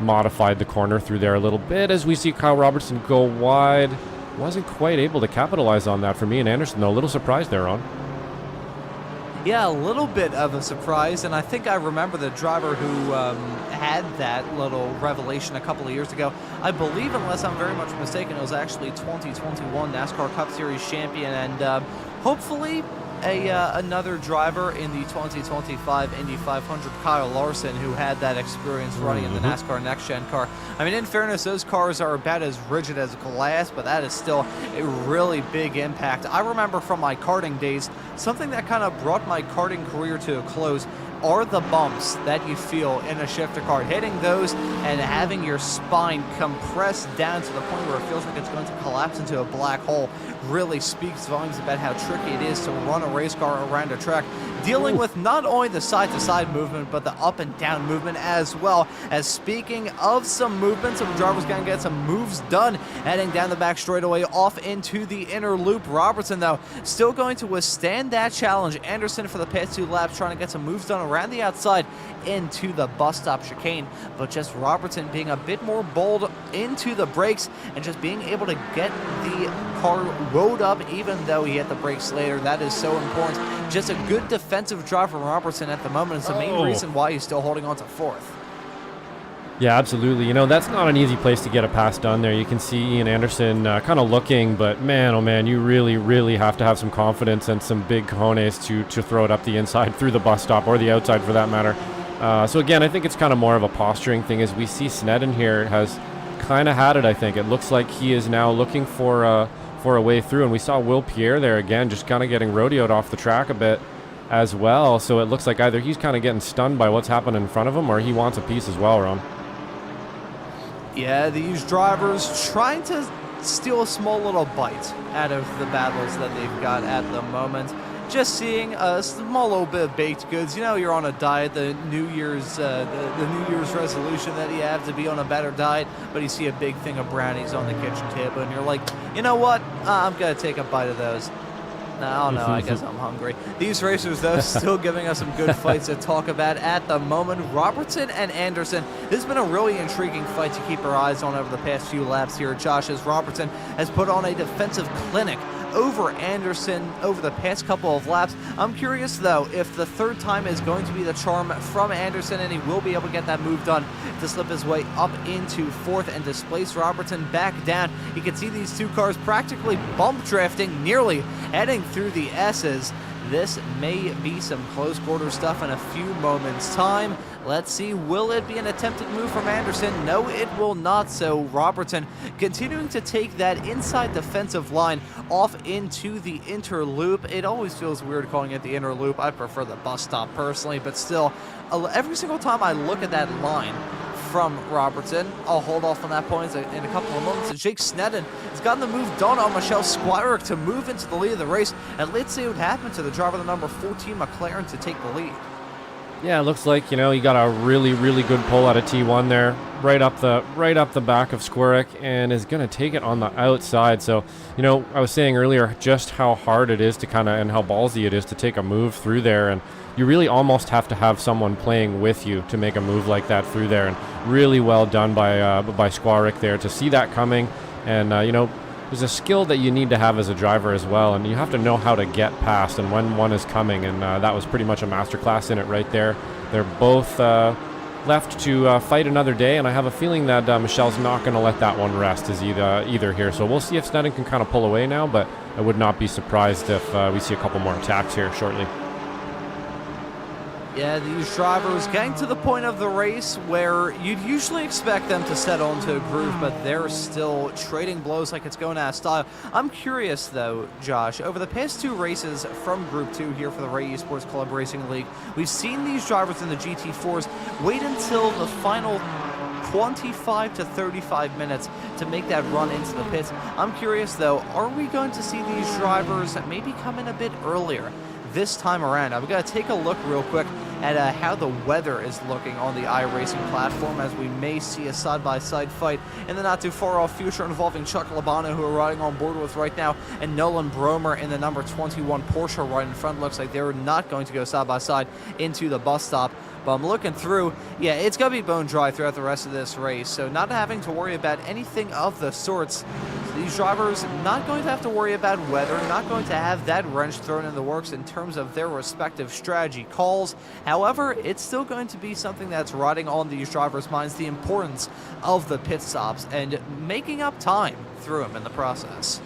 modified the corner through there a little bit, as we see Kyle Robertson go wide, wasn't quite able to capitalize on that for me and Anderson, though. A little surprised there, Ron. Yeah, a little bit of a surprise, and I think I remember the driver who had that little revelation a couple of years ago. I believe, unless I'm very much mistaken, it was actually 2021 NASCAR Cup Series champion, and hopefully another driver in the 2025 Indy 500, Kyle Larson, who had that experience running in the NASCAR Next Gen car. I mean, in fairness, those cars are about as rigid as glass, but that is still a really big impact. I remember from my karting days, something that kind of brought my karting career to a close are the bumps that you feel in a shifter car. Hitting those and having your spine compressed down to the point where it feels like it's going to collapse into a black hole really speaks volumes about how tricky it is to run a race car around a track, dealing with not only the side-to-side movement, but the up and down movement as well. As speaking of some movement, some drivers going to get some moves done, heading down the back straightaway off into the inner loop. Robertson, though, still going to withstand that challenge. Anderson for the past 2 laps trying to get some moves done around the outside into the bus stop chicane, but just Robertson being a bit more bold into the brakes and just being able to get the car rode up even though he hit the brakes later. That is so important. Just a good defensive drive from Robertson at the moment. It's the main reason why he's still holding on to 4th. Yeah, absolutely. You know, that's not an easy place to get a pass done there. You can see Ian Anderson kind of looking, but man, oh man, you really have to have some confidence and some big cojones to throw it up the inside through the bus stop, or the outside for that matter. So again, I think it's kind of more of a posturing thing. As we see Sneddon here has kind of had it, I think. It looks like he is now looking for a way through, and we saw Will Pierre there again just kind of getting rodeoed off the track a bit as well. So it looks like either he's kind of getting stunned by what's happening in front of him, or he wants a piece as well, Ron. Yeah, these drivers trying to steal a small little bite out of the battles that they've got at the moment. Just seeing a small little bit of baked goods. You know, you're on a diet, the New Year's resolution that you have to be on a better diet, but you see a big thing of brownies on the kitchen table, and you're like, you know what? I'm going to take a bite of those. I don't know, I guess I'm hungry. These racers, though, still giving us some good fights to talk about at the moment. Robertson and Anderson, this has been a really intriguing fight to keep our eyes on over the past few laps here. Josh, as Robertson has put on a defensive clinic over Anderson over the past couple of laps. I'm curious, though, if the third time is going to be the charm from Anderson, and he will be able to get that move done to slip his way up into fourth and displace Robertson back down. You can see these two cars practically bump drifting, nearly heading through the S's. This may be some close quarter stuff in a few moments' time. Let's see, will it be an attempted move from Anderson? No, it will not. So Robertson continuing to take that inside defensive line off into the inner loop. It always feels weird calling it the inner loop. I prefer the bus stop personally, but still, every single time I look at that line from Robertson, I'll hold off on that point in a couple of moments. And Jake Sneddon has gotten the move done on Michelle Squire to move into the lead of the race. And let's see what happened to the driver of the number 14 McLaren to take the lead. Yeah, it looks like, you know, he got a really, really good pull out of T1 there, right up the back of Squirek, and is going to take it on the outside. So, you know, I was saying earlier just how hard it is to and how ballsy it is to take a move through there, and you really almost have to have someone playing with you to make a move like that through there. And really well done by Squirek there to see that coming. And you know, there's a skill that you need to have as a driver as well, and you have to know how to get past and when one is coming, and that was pretty much a masterclass in it right there. They're both left to fight another day, and I have a feeling that Michelle's not going to let that one rest either here. So we'll see if Sneddon can kind of pull away now, but I would not be surprised if we see a couple more attacks here shortly. Yeah, these drivers getting to the point of the race where you'd usually expect them to settle into a groove, but they're still trading blows like it's going out of style. I'm curious, though, Josh, over the past two races from Group 2 here for the Ray Esports Club Racing League, we've seen these drivers in the GT4s wait until the final 25 to 35 minutes to make that run into the pits. I'm curious, though, are we going to see these drivers maybe come in a bit earlier this time around? I'm going to take a look real quick at how the weather is looking on the iRacing platform, as we may see a side-by-side fight in the not-too-far-off future involving Chuck Labano, who we're riding on board with right now, and Nolan Bromer in the number 21 Porsche right in front. Looks like they're not going to go side-by-side into the bus stop. But I'm looking through, yeah, it's going to be bone dry throughout the rest of this race, so not having to worry about anything of the sorts. So these drivers not going to have to worry about weather, not going to have that wrench thrown in the works in terms of their respective strategy calls. However, it's still going to be something that's riding on these drivers' minds, the importance of the pit stops and making up time through them in the process.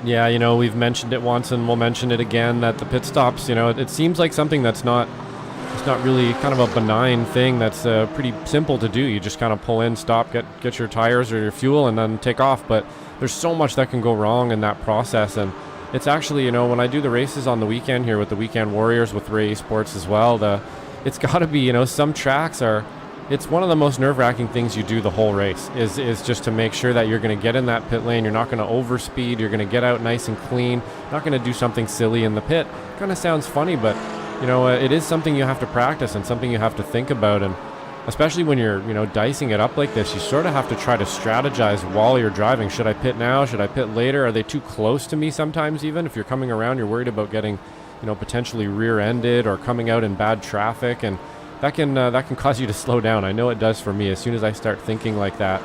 Yeah, you know, we've mentioned it once and we'll mention it again, that the pit stops, you know, it seems like something that's not really kind of a benign thing. That's pretty simple to do. You just kind of pull in, stop, get your tires or your fuel, and then take off. But there's so much that can go wrong in that process. And it's actually, you know, when I do the races on the weekend here with the Weekend Warriors with Ray Esports as well, it's got to be, you know, some tracks are, it's one of the most nerve-wracking things you do the whole race is just to make sure that you're going to get in that pit lane. You're not going to overspeed. You're going to get out nice and clean. Not going to do something silly in the pit. Kind of sounds funny, but you know, it is something you have to practice and something you have to think about. And especially when you're, you know, dicing it up like this, you sort of have to try to strategize while you're driving. Should I pit now? Should I pit later? Are they too close to me sometimes? Even if you're coming around, you're worried about getting, you know, potentially rear-ended or coming out in bad traffic, and that can cause you to slow down. I know it does for me. As soon as I start thinking like that,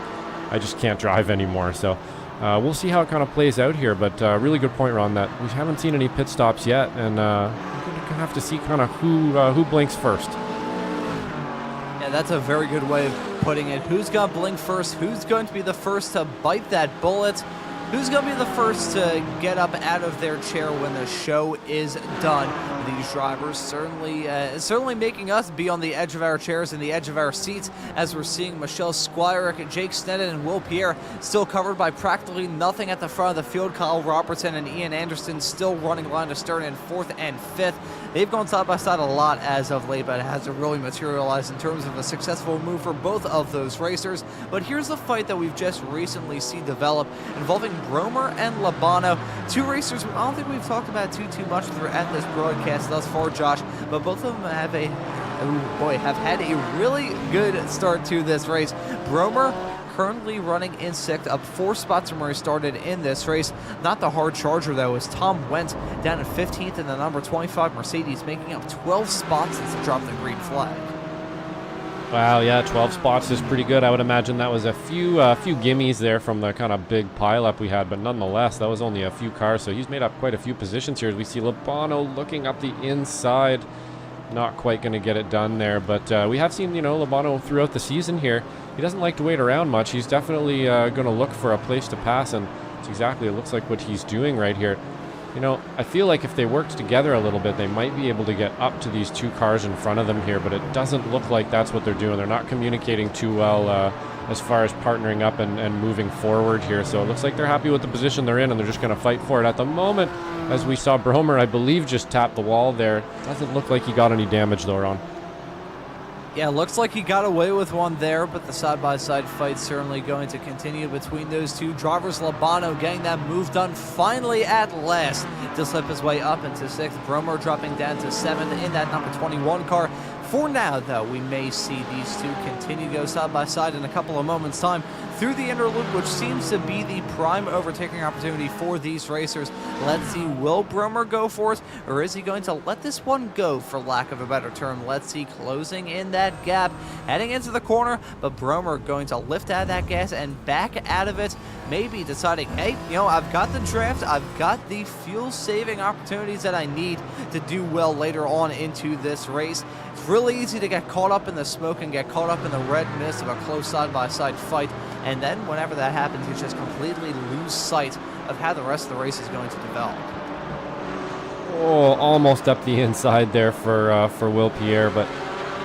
I just can't drive anymore. So we'll see how it kind of plays out here, but really good point, Ron, that we haven't seen any pit stops yet, and we're going to have to see kind of who blinks first. Yeah, that's a very good way of putting it. Who's going to blink first? Who's going to be the first to bite that bullet? Who's going to be the first to get up out of their chair when the show is done? These drivers certainly making us be on the edge of our chairs and the edge of our seats, as we're seeing Michelle Squire, Jake Sneddon, and Will Pierre still covered by practically nothing at the front of the field. Kyle Robertson and Ian Anderson still running line to stern in 4th and 5th. They've gone side by side a lot as of late, but it hasn't really materialized in terms of a successful move for both of those racers. But here's the fight that we've just recently seen develop involving Bromer and Labano, two racers who I don't think we've talked about too much throughout this broadcast thus far, Josh, but both of them have had a really good start to this race. Bromer currently running in 6th, up 4 spots from where he started in this race. Not the hard charger, though, as Tom went down in 15th in the number 25 Mercedes, making up 12 spots since he dropped the green flag. Wow, yeah, 12 spots is pretty good. I would imagine that was a few gimmies there from the kind of big pileup we had, but nonetheless, that was only a few cars, so he's made up quite a few positions here as we see Labano looking up the inside. Not quite going to get it done there, but we have seen, Labano throughout the season here. He doesn't like to wait around much. He's definitely going to look for a place to pass, and it's exactly, it looks like what he's doing right here. I feel like if they worked together a little bit, they might be able to get up to these 2 cars in front of them here, but it doesn't look like that's what they're doing. They're not communicating too well as far as partnering up and moving forward here. So it looks like they're happy with the position they're in, and they're just going to fight for it. At the moment, as we saw Bromer, I believe, just tapped the wall there. Doesn't look like he got any damage, though, Ron. Yeah, looks like he got away with one there, but the side-by-side fight certainly going to continue between those 2 drivers. Labano getting that move done finally at last to slip his way up into 6th. Bromer dropping down to 7th in that number 21 car. For now, though, we may see these 2 continue to go side-by-side in a couple of moments' time through the interlude, which seems to be the prime overtaking opportunity for these racers. Let's see, will Bromer go for it, or is he going to let this one go, for lack of a better term? Let's see, closing in that gap, heading into the corner, but Bromer going to lift out of that gas and back out of it, maybe deciding, hey, I've got the draft, I've got the fuel-saving opportunities that I need to do well later on into this race. It's really easy to get caught up in the smoke and get caught up in the red mist of a close side-by-side fight, and then whenever that happens, you just completely lose sight of how the rest of the race is going to develop. Oh, almost up the inside there for Will Pierre, but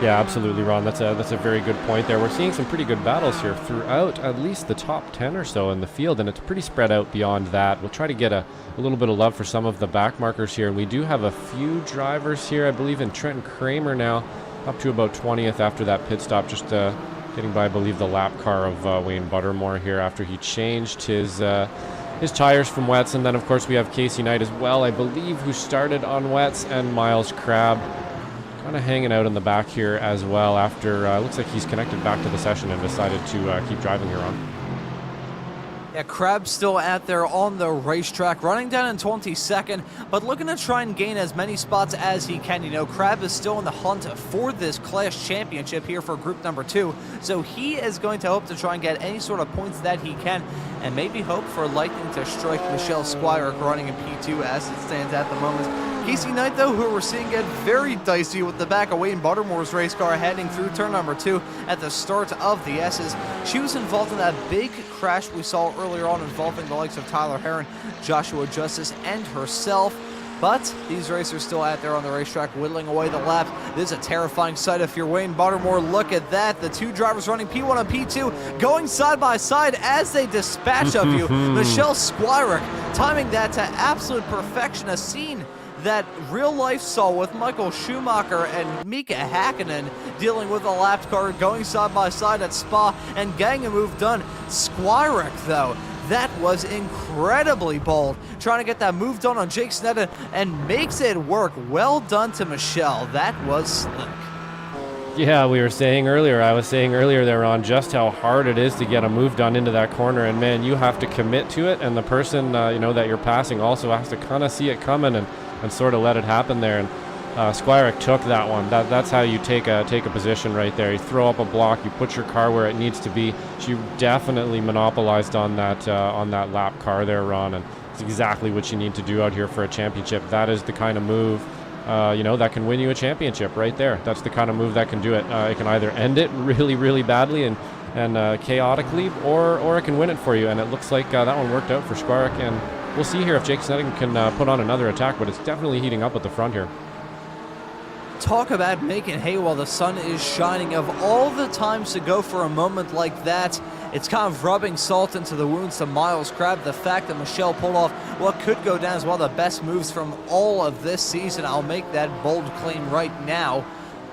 yeah, absolutely, Ron. That's a very good point there. We're seeing some pretty good battles here throughout at least the top 10 or so in the field, and it's pretty spread out beyond that. We'll try to get a little bit of love for some of the back markers here, and we do have a few drivers here, I believe, in Trenton Kramer now, up to about 20th after that pit stop, just getting by, I believe, the lap car of Wayne Buttermore here after he changed his tires from wets. And then, of course, we have Casey Knight as well, I believe, who started on wets, and Miles Crabb kind of hanging out in the back here as well after, looks like he's connected back to the session and decided to keep driving here on. Yeah, Crab's still out there on the racetrack, running down in 22nd, but looking to try and gain as many spots as he can. Crab is still in the hunt for this class championship here for group number 2, so he is going to hope to try and get any sort of points that he can, and maybe hope for lightning to strike Michelle Squire running in P2 as it stands at the moment. Casey Knight, though, who we're seeing get very dicey with the back of Wayne Buttermore's race car heading through turn number 2 at the start of the S's. She was involved in that big crash we saw earlier on involving the likes of Tyler Heron, Joshua Justice, and herself. But these racers still out there on the racetrack whittling away the lap. This is a terrifying sight if you're Wayne Buttermore. Look at that. The 2 drivers running P1 and P2 going side by side as they dispatch of you. Michelle Squire timing that to absolute perfection. A scene that real life saw with Michael Schumacher and Mika Hakkinen dealing with a lapped car going side by side at Spa and getting a move done. Squirek, though, that was incredibly bold, trying to get that move done on Jake Sneddon and makes it work. Well done to Michelle. That was slick. Yeah, I was saying earlier there, Ron, just how hard it is to get a move done into that corner, and man, you have to commit to it, and the person that you're passing also has to kind of see it coming and sort of let it happen there. And Squirek took that one. That's how you take a position right there. You throw up a block, you put your car where it needs to be. She definitely monopolized on that lap car there, Ron, and it's exactly what you need to do out here for a championship. That is the kind of move that can win you a championship right there. That's the kind of move that can do it. It can either end it really, really badly and chaotically, or it can win it for you. And it looks like that one worked out for Squirek, and we'll see here if Jake Sneddon can put on another attack, but it's definitely heating up at the front here. Talk about making hay while the sun is shining. Of all the times to go for a moment like that, it's kind of rubbing salt into the wounds to Miles Crabb. The fact that Michelle pulled off what could go down as one of the best moves from all of this season. I'll make that bold claim right now.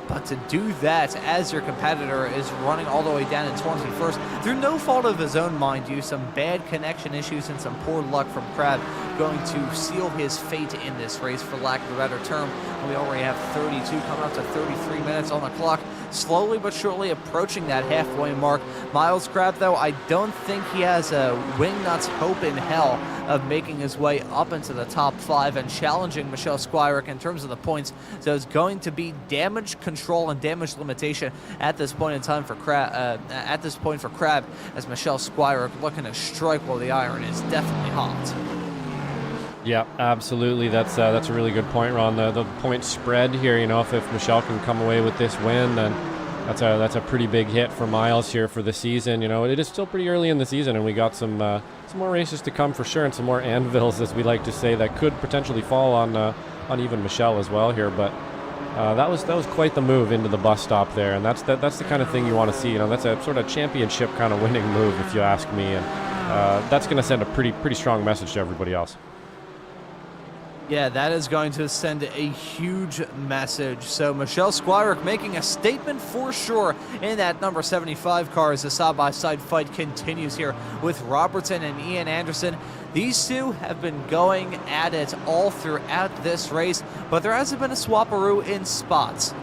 But to do that as your competitor is running all the way down in 21st, through no fault of his own, mind you, some bad connection issues and some poor luck from Crab, going to seal his fate in this race, for lack of a better term. We already have 32 coming up to 33 minutes on the clock, slowly but surely approaching that halfway mark. Miles Crab, though, I don't think he has a wingnut's hope in hell of making his way up into the top 5 and challenging Michelle Squirick in terms of the points. So it's going to be damage control and damage limitation at this point in time for Crab. As Michelle Squirick looking to strike while the iron is definitely hot. Yeah, absolutely. That's a really good point, Ron. The point spread here, if Michelle can come away with this win, then that's a pretty big hit for Miles here for the season. It is still pretty early in the season, and we got some more races to come for sure, and some more anvils, as we like to say, that could potentially fall on even Michelle as well here. But that was quite the move into the bus stop there, and that's the kind of thing you want to see. That's a sort of championship kind of winning move, if you ask me, and that's going to send a pretty strong message to everybody else. Yeah, that is going to send a huge message. So Michelle Squirick making a statement for sure in that number 75 car as the side-by-side fight continues here with Robertson and Ian Anderson. These two have been going at it all throughout this race, but there hasn't been a swaparoo in spots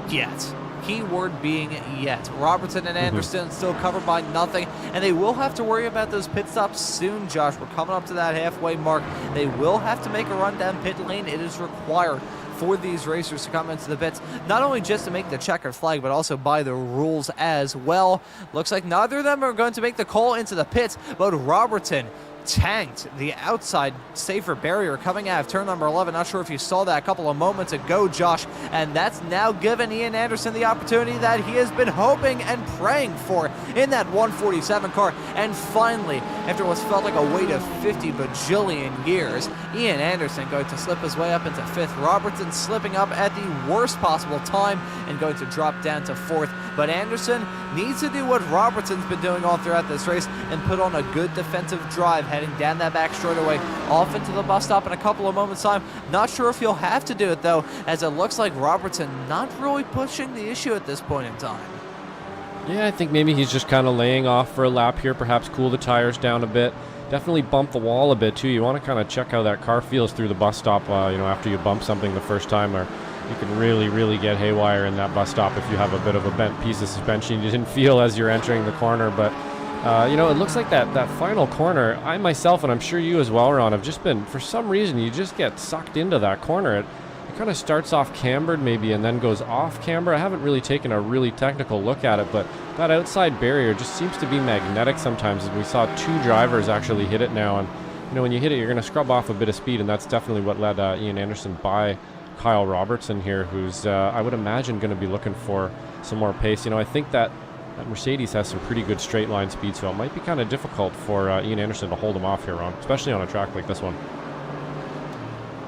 yet. Keyword being yet. Robertson and Anderson still covered by nothing, and they will have to worry about those pit stops soon, Josh. We're coming up to that halfway mark. They will have to make a run down pit lane. It is required for these racers to come into the pits, not only just to make the checkered flag, but also by the rules as well. Looks like neither of them are going to make the call into the pits, but Robertson tanked the outside safer barrier coming out of turn number 11. Not sure if you saw that a couple of moments ago, Josh, and that's now given Ian Anderson the opportunity that he has been hoping and praying for in that 147 car. And finally, after what's felt like a wait of 50 bajillion years, Ian Anderson going to slip his way up into 5th. Robertson slipping up at the worst possible time and going to drop down to 4th. But Anderson needs to do what Robertson's been doing all throughout this race and put on a good defensive drive, heading down that back straightaway, off into the bus stop in a couple of moments' time. Not sure if he'll have to do it, though, as it looks like Robertson not really pushing the issue at this point in time. Yeah, I think maybe he's just kind of laying off for a lap here, perhaps cool the tires down a bit. Definitely bump the wall a bit, too. You want to kind of check how that car feels through the bus stop, after you bump something the first time, or you can really get haywire in that bus stop if you have a bit of a bent piece of suspension you didn't feel as you're entering the corner. But it looks like that final corner, I myself, and I'm sure you as well, Ron, have just been, for some reason, you just get sucked into that corner. It kind of starts off cambered maybe and then goes off camber. I haven't really taken a really technical look at it, but that outside barrier just seems to be magnetic sometimes. We saw 2 drivers actually hit it now, and when you hit it, you're going to scrub off a bit of speed, and that's definitely what led Ian Anderson by Kyle Robertson here, who's I would imagine going to be looking for some more pace. I think that Mercedes has some pretty good straight line speed, so it might be kind of difficult for Ian Anderson to hold him off here, Ron, especially on a track like this one.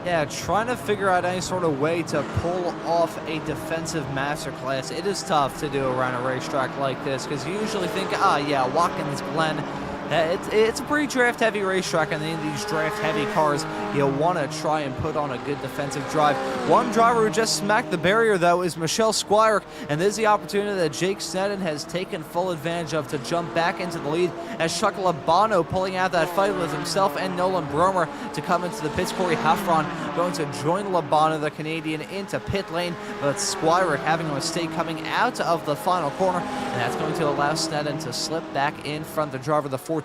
Yeah, trying to figure out any sort of way to pull off a defensive masterclass. It is tough to do around a racetrack like this, because you usually think, Watkins Glen. It's a pretty draft-heavy racetrack, and in these draft-heavy cars, you'll want to try and put on a good defensive drive. One driver who just smacked the barrier, though, is Michelle Squirick, and this is the opportunity that Jake Sneddon has taken full advantage of to jump back into the lead, as Chuck Labano pulling out that fight with himself and Nolan Bromer to come into the pits. Corey Heffron going to join Labano, the Canadian, into pit lane, but Squirick having a mistake coming out of the final corner, and that's going to allow Sneddon to slip back in front. The driver, the 14,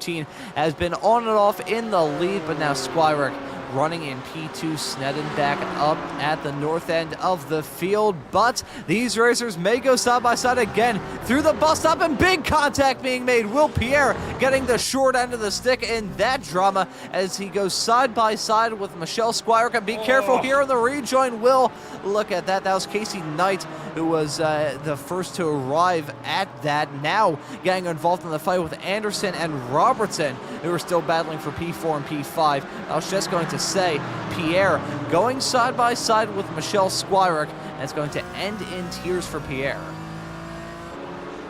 has been on and off in the lead, but now Squirick running in P2, Sneddon back up at the north end of the field. But these racers may go side by side again through the bus stop, and big contact being made. Will Pierre getting the short end of the stick in that drama as he goes side by side with Michelle Squirick. And be careful here on the rejoin. Will, look at that. That was Casey Knight, who was the first to arrive at that. Now getting involved in the fight with Anderson and Robertson, who are still battling for P4 and P5. I was just going to say, Pierre going side by side with Michelle Squirick, and it's going to end in tears for Pierre.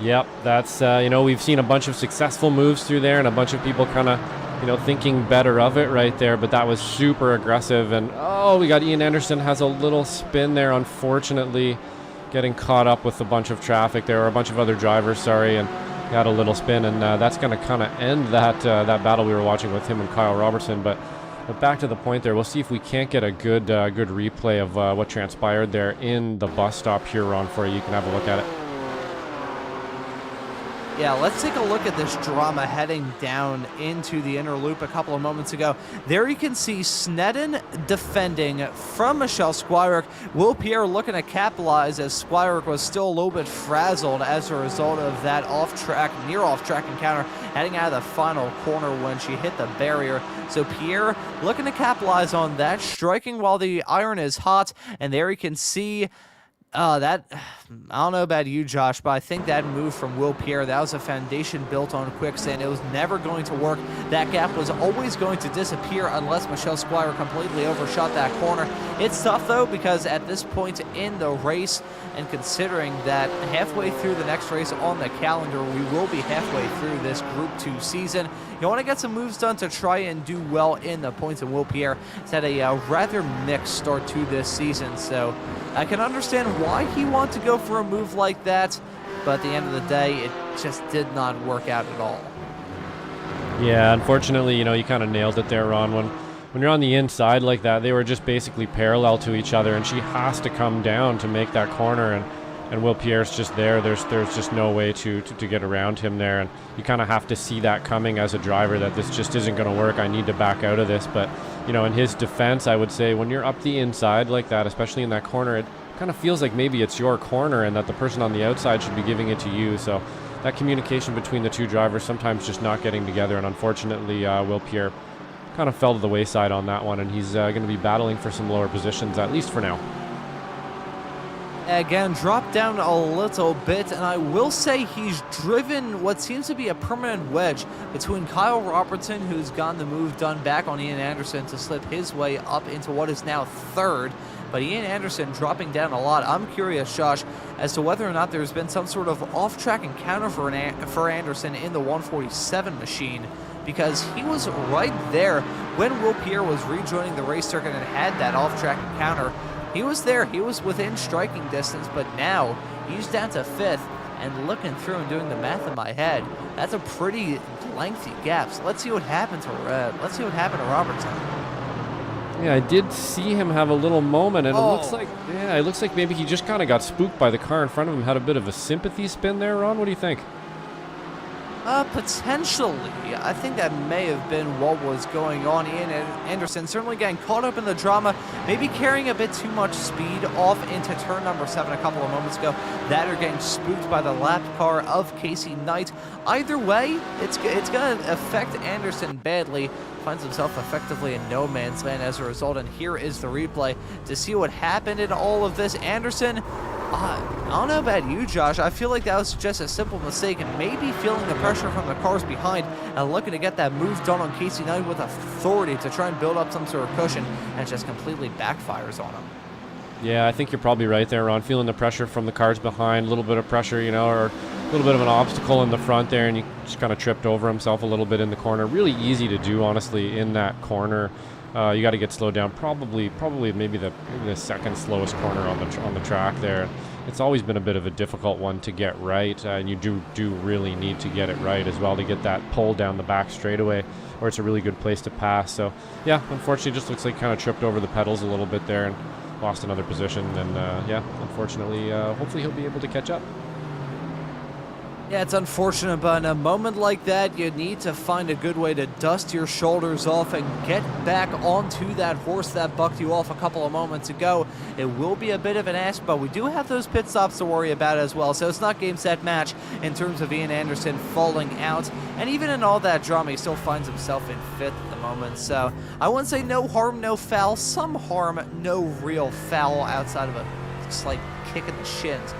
Yep, that's, we've seen a bunch of successful moves through there, and a bunch of people kind of, thinking better of it right there, but that was super aggressive. And we got Ian Anderson has a little spin there, unfortunately. getting caught up with a bunch of traffic. There were a bunch of other drivers, sorry, and got a little spin, and that's going to kind of end that battle we were watching with him and Kyle Robertson. But back to the point there, we'll see if we can't get a good replay of what transpired there in the bus stop here, Ron, for you. You can have a look at it. Yeah, let's take a look at this drama heading down into the inner loop a couple of moments ago. There you can see Sneddon defending from Michelle Squires. Will Pierre looking to capitalize as Squires was still a little bit frazzled as a result of that near off-track encounter heading out of the final corner when she hit the barrier. So Pierre looking to capitalize on that, striking while the iron is hot, and there you can see I don't know about you, Josh, but I think that move from Will Pierre, that was a foundation built on quicksand. It was never going to work. That gap was always going to disappear unless Michelle Squires completely overshot that corner. It's tough, though, because at this point in the race, and considering that halfway through the next race on the calendar, we will be halfway through this Group 2 season. You want to get some moves done to try and do well in the points, and Will Pierre has had a rather mixed start to this season, so I can understand why he wanted to go for a move like that, but at the end of the day, it just did not work out at all. Yeah, unfortunately, you kind of nailed it there, Ron. When you're on the inside like that, they were just basically parallel to each other, and she has to come down to make that corner, and Will Pierre's just there. There's just no way to get around him there, and you kind of have to see that coming as a driver, that this just isn't going to work. I need to back out of this. But in his defense, I would say when you're up the inside like that, especially in that corner, it kind of feels like maybe it's your corner and that the person on the outside should be giving it to you. So that communication between the two drivers sometimes just not getting together, and unfortunately Will Pierre kind of fell to the wayside on that one, and he's going to be battling for some lower positions, at least for now. Again, dropped down a little bit, and I will say he's driven what seems to be a permanent wedge between Kyle Robertson, who's gotten the move done back on Ian Anderson to slip his way up into what is now third, but Ian Anderson dropping down a lot. I'm curious, Josh, as to whether or not there's been some sort of off-track encounter for Anderson in the 147 machine, because he was right there when Will Pierre was rejoining the race circuit and had that off-track encounter. He was there. He was within striking distance, but now he's down to fifth, and looking through and doing the math in my head, that's a pretty lengthy gap. So let's see what happened to Robertson. Yeah, I did see him have a little moment, and it looks like maybe he just kind of got spooked by the car in front of him. Had a bit of a sympathy spin there, Ron. What do you think? Potentially. I think that may have been what was going on. Ian Anderson certainly getting caught up in the drama, maybe carrying a bit too much speed off into turn number 7 a couple of moments ago. That or getting spooked by the lap car of Casey Knight. Either way, it's going to affect Anderson badly. Finds himself effectively in no man's land as a result, and here is the replay to see what happened in all of this. Anderson, I don't know about you, Josh. I feel like that was just a simple mistake, and maybe feeling the pressure from the cars behind and looking to get that move done on Casey Knight with authority to try and build up some sort of cushion, and it just completely backfires on him. Yeah, I think you're probably right there, Ron. Feeling the pressure from the cars behind, a little bit of pressure, or a little bit of an obstacle in the front there, and he just kind of tripped over himself a little bit in the corner. Really easy to do, honestly, in that corner. You got to get slowed down. Probably maybe the second slowest corner on the track there. It's always been a bit of a difficult one to get right, and you do really need to get it right as well to get that pull down the back straightaway, or it's a really good place to pass. So yeah, unfortunately, just looks like kind of tripped over the pedals a little bit there and lost another position. And yeah, unfortunately, hopefully he'll be able to catch up. Yeah, it's unfortunate, but in a moment like that, you need to find a good way to dust your shoulders off and get back onto that horse that bucked you off a couple of moments ago. It will be a bit of an ask, but we do have those pit stops to worry about as well, so it's not game, set, match in terms of Ian Anderson falling out. And even in all that drama, he still finds himself in 5th at the moment, so I wouldn't say no harm, no foul. Some harm, no real foul outside of a slight kick in the shins.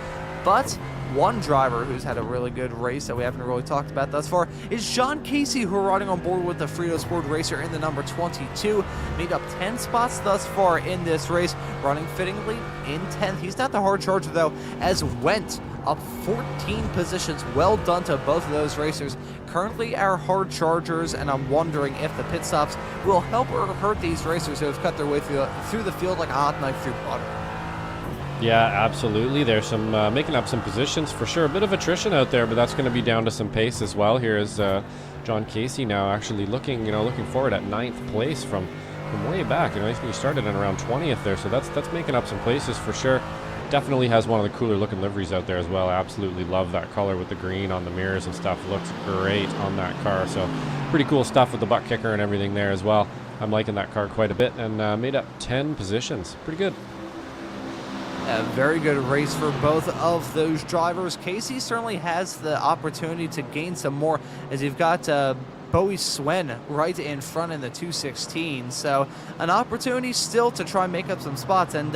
But one driver who's had a really good race that we haven't really talked about thus far is John Casey, who are riding on board with the Frito Sport Racer in the number 22. Made up 10 spots thus far in this race, running fittingly in 10th. He's not the hard charger, though, as went up 14 positions. Well done to both of those racers. Currently our hard chargers, and I'm wondering if the pit stops will help or hurt these racers who have cut their way through the field like a hot knife through butter. Yeah, absolutely. There's some making up some positions for sure. A bit of attrition out there, but that's going to be down to some pace as well. Here is John Casey now actually looking forward at 9th place from way back. I think he started in around 20th there, so that's making up some places for sure. Definitely has one of the cooler looking liveries out there as well. I absolutely love that color with the green on the mirrors and stuff. Looks great on that car. So pretty cool stuff with the butt kicker and everything there as well. I'm liking that car quite a bit, and made up 10 positions. Pretty good. A very good race for both of those drivers. Casey certainly has the opportunity to gain some more, as you've got Bowie Swen right in front in the 216. So an opportunity still to try and make up some spots. And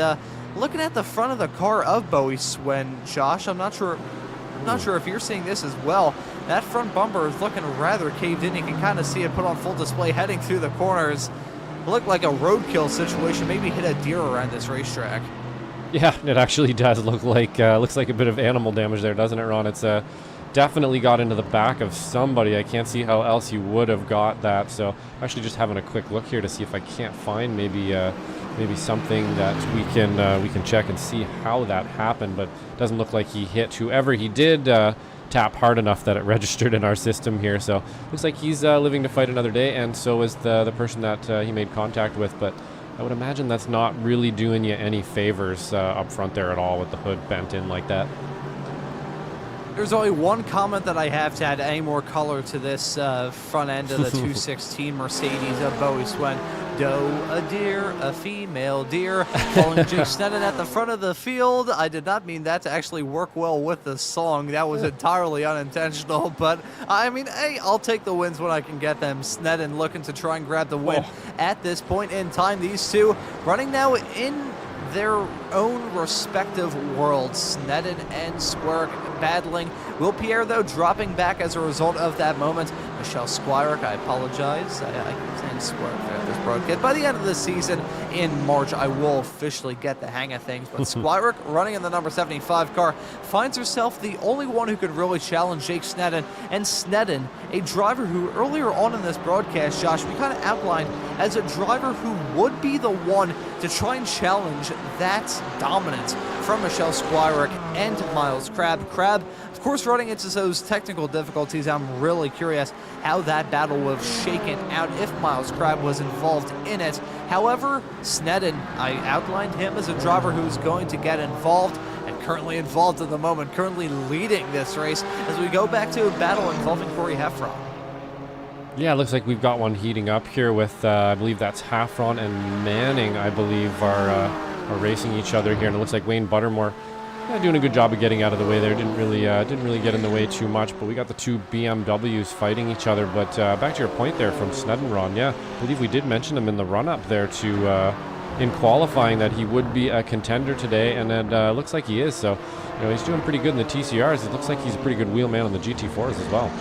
looking at the front of the car of Bowie Swen, Josh, I'm not sure if you're seeing this as well. That front bumper is looking rather caved in. You can kind of see it put on full display heading through the corners. Looked like a roadkill situation. Maybe hit a deer around this racetrack. Yeah, it actually does look like looks like a bit of animal damage there, doesn't it, Ron? It's definitely got into the back of somebody. I can't see how else you would have got that. So I'm actually just having a quick look here to see if I can't find maybe something that we can check and see how that happened. But it doesn't look like he hit whoever he did tap hard enough that it registered in our system here. So looks like he's living to fight another day, and so is the person that he made contact with. But I would imagine that's not really doing you any favors up front there at all with the hood bent in like that. There's only one comment that I have to add any more color to this front end of the 216 Mercedes of Bowie Swen. Doe, a deer, a female deer, following Jake Sneddon at the front of the field. I did not mean that to actually work well with the song. That was entirely unintentional, but I mean, hey, I'll take the wins when I can get them. Sneddon looking to try and grab the win at this point in time. These two running now in their own respective worlds. Sneddon and Squarick battling. Will Pierre, though, dropping back as a result of that moment. Michelle Squarick, I apologize. I keep saying Squarick at this broadcast. By the end of the season in March, I will officially get the hang of things. But Squarick, running in the number 75 car, finds herself the only one who could really challenge Jake Sneddon. And Sneddon, a driver who earlier on in this broadcast, Josh, we kind of outlined as a driver who would be the one to try and challenge that dominance from Michelle Squarick and Miles Crabb. Crabb, of course, running into those technical difficulties. I'm really curious how that battle would have shaken out if Miles Crabb was involved in it. However, Sneddon, I outlined him as a driver who's going to get involved, and currently involved at the moment, currently leading this race as we go back to a battle involving Corey Heffron. Yeah, it looks like we've got one heating up here with, I believe that's Heffron and Manning, I believe, are racing each other here. And it looks like Wayne Buttermore doing a good job of getting out of the way there. Didn't really get in the way too much, but we got the two BMWs fighting each other. But back to your point there from Sneddon, Ron, yeah, I believe we did mention him in the run-up there to in qualifying that he would be a contender today, and it looks like he is. So, he's doing pretty good in the TCRs. It looks like he's a pretty good wheelman on the GT4s as well.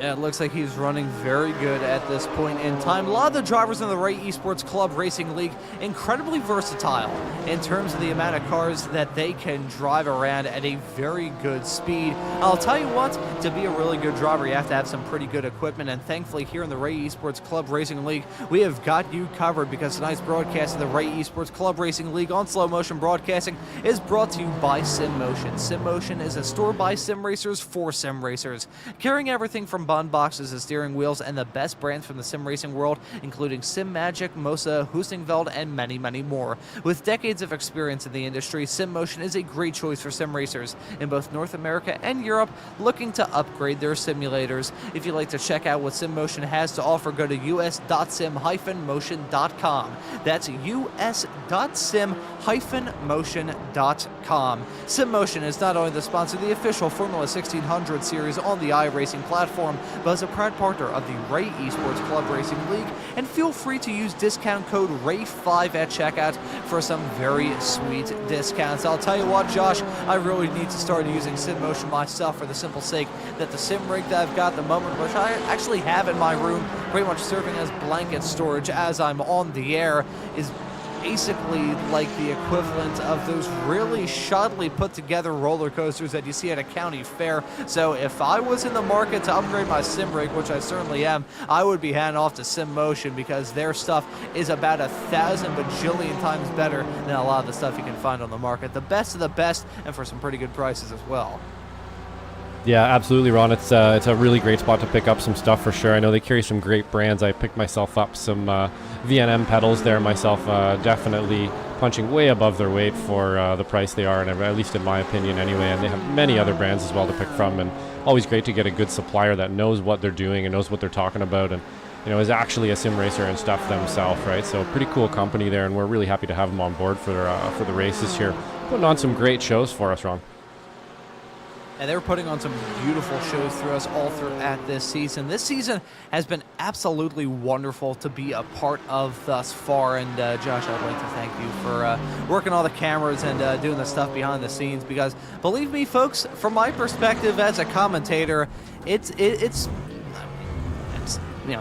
Yeah, it looks like he's running very good at this point in time. A lot of the drivers in the Ray Esports Club Racing League, incredibly versatile in terms of the amount of cars that they can drive around at a very good speed. I'll tell you what, to be a really good driver, you have to have some pretty good equipment, and thankfully here in the Ray Esports Club Racing League, we have got you covered, because tonight's broadcast of the Ray Esports Club Racing League on Slow Motion Broadcasting is brought to you by SimMotion. SimMotion is a store by sim racers for sim racers, carrying everything from bond boxes to steering wheels and the best brands from the sim racing world, including SimMagic, Mosa, Hustingveld, and many, many more. With decades of experience in the industry, SimMotion is a great choice for sim racers in both North America and Europe looking to upgrade their simulators. If you'd like to check out what SimMotion has to offer, go to us.sim-motion.com. That's us.sim-motion.com. SimMotion is not only the sponsor of the official Formula 1600 series on the iRacing platform, but is a proud partner of the Ray Esports Club Racing League, and feel free to use discount code RAY5 at checkout for some very sweet discounts. I'll tell you what, Josh, I really need to start using SimMotion myself, for the simple sake that the sim rig that I've got at the moment, which I actually have in my room, pretty much serving as blanket storage as I'm on the air, is basically like the equivalent of those really shoddily put together roller coasters that you see at a county fair. So if I was in the market to upgrade my sim rig, which I certainly am, I would be handing off to Sim Motion, because their stuff is about 1,000 bajillion times better than a lot of the stuff you can find on the market. The best of the best, and for some pretty good prices as well. Yeah, absolutely, Ron. It's a really great spot to pick up some stuff for sure. I know they carry some great brands. I picked myself up some VNM pedals there myself, definitely punching way above their weight for the price they are, and at least in my opinion anyway. And they have many other brands as well to pick from, and always great to get a good supplier that knows what they're doing and knows what they're talking about, and is actually a sim racer and stuff themselves, right? So pretty cool company there, and we're really happy to have them on board for the races here, putting on some great shows for us, Ron. And they're putting on some beautiful shows through us all throughout this season. This season has been absolutely wonderful to be a part of thus far. And Josh, I'd like to thank you for working all the cameras and doing the stuff behind the scenes, because believe me, folks, from my perspective as a commentator, it's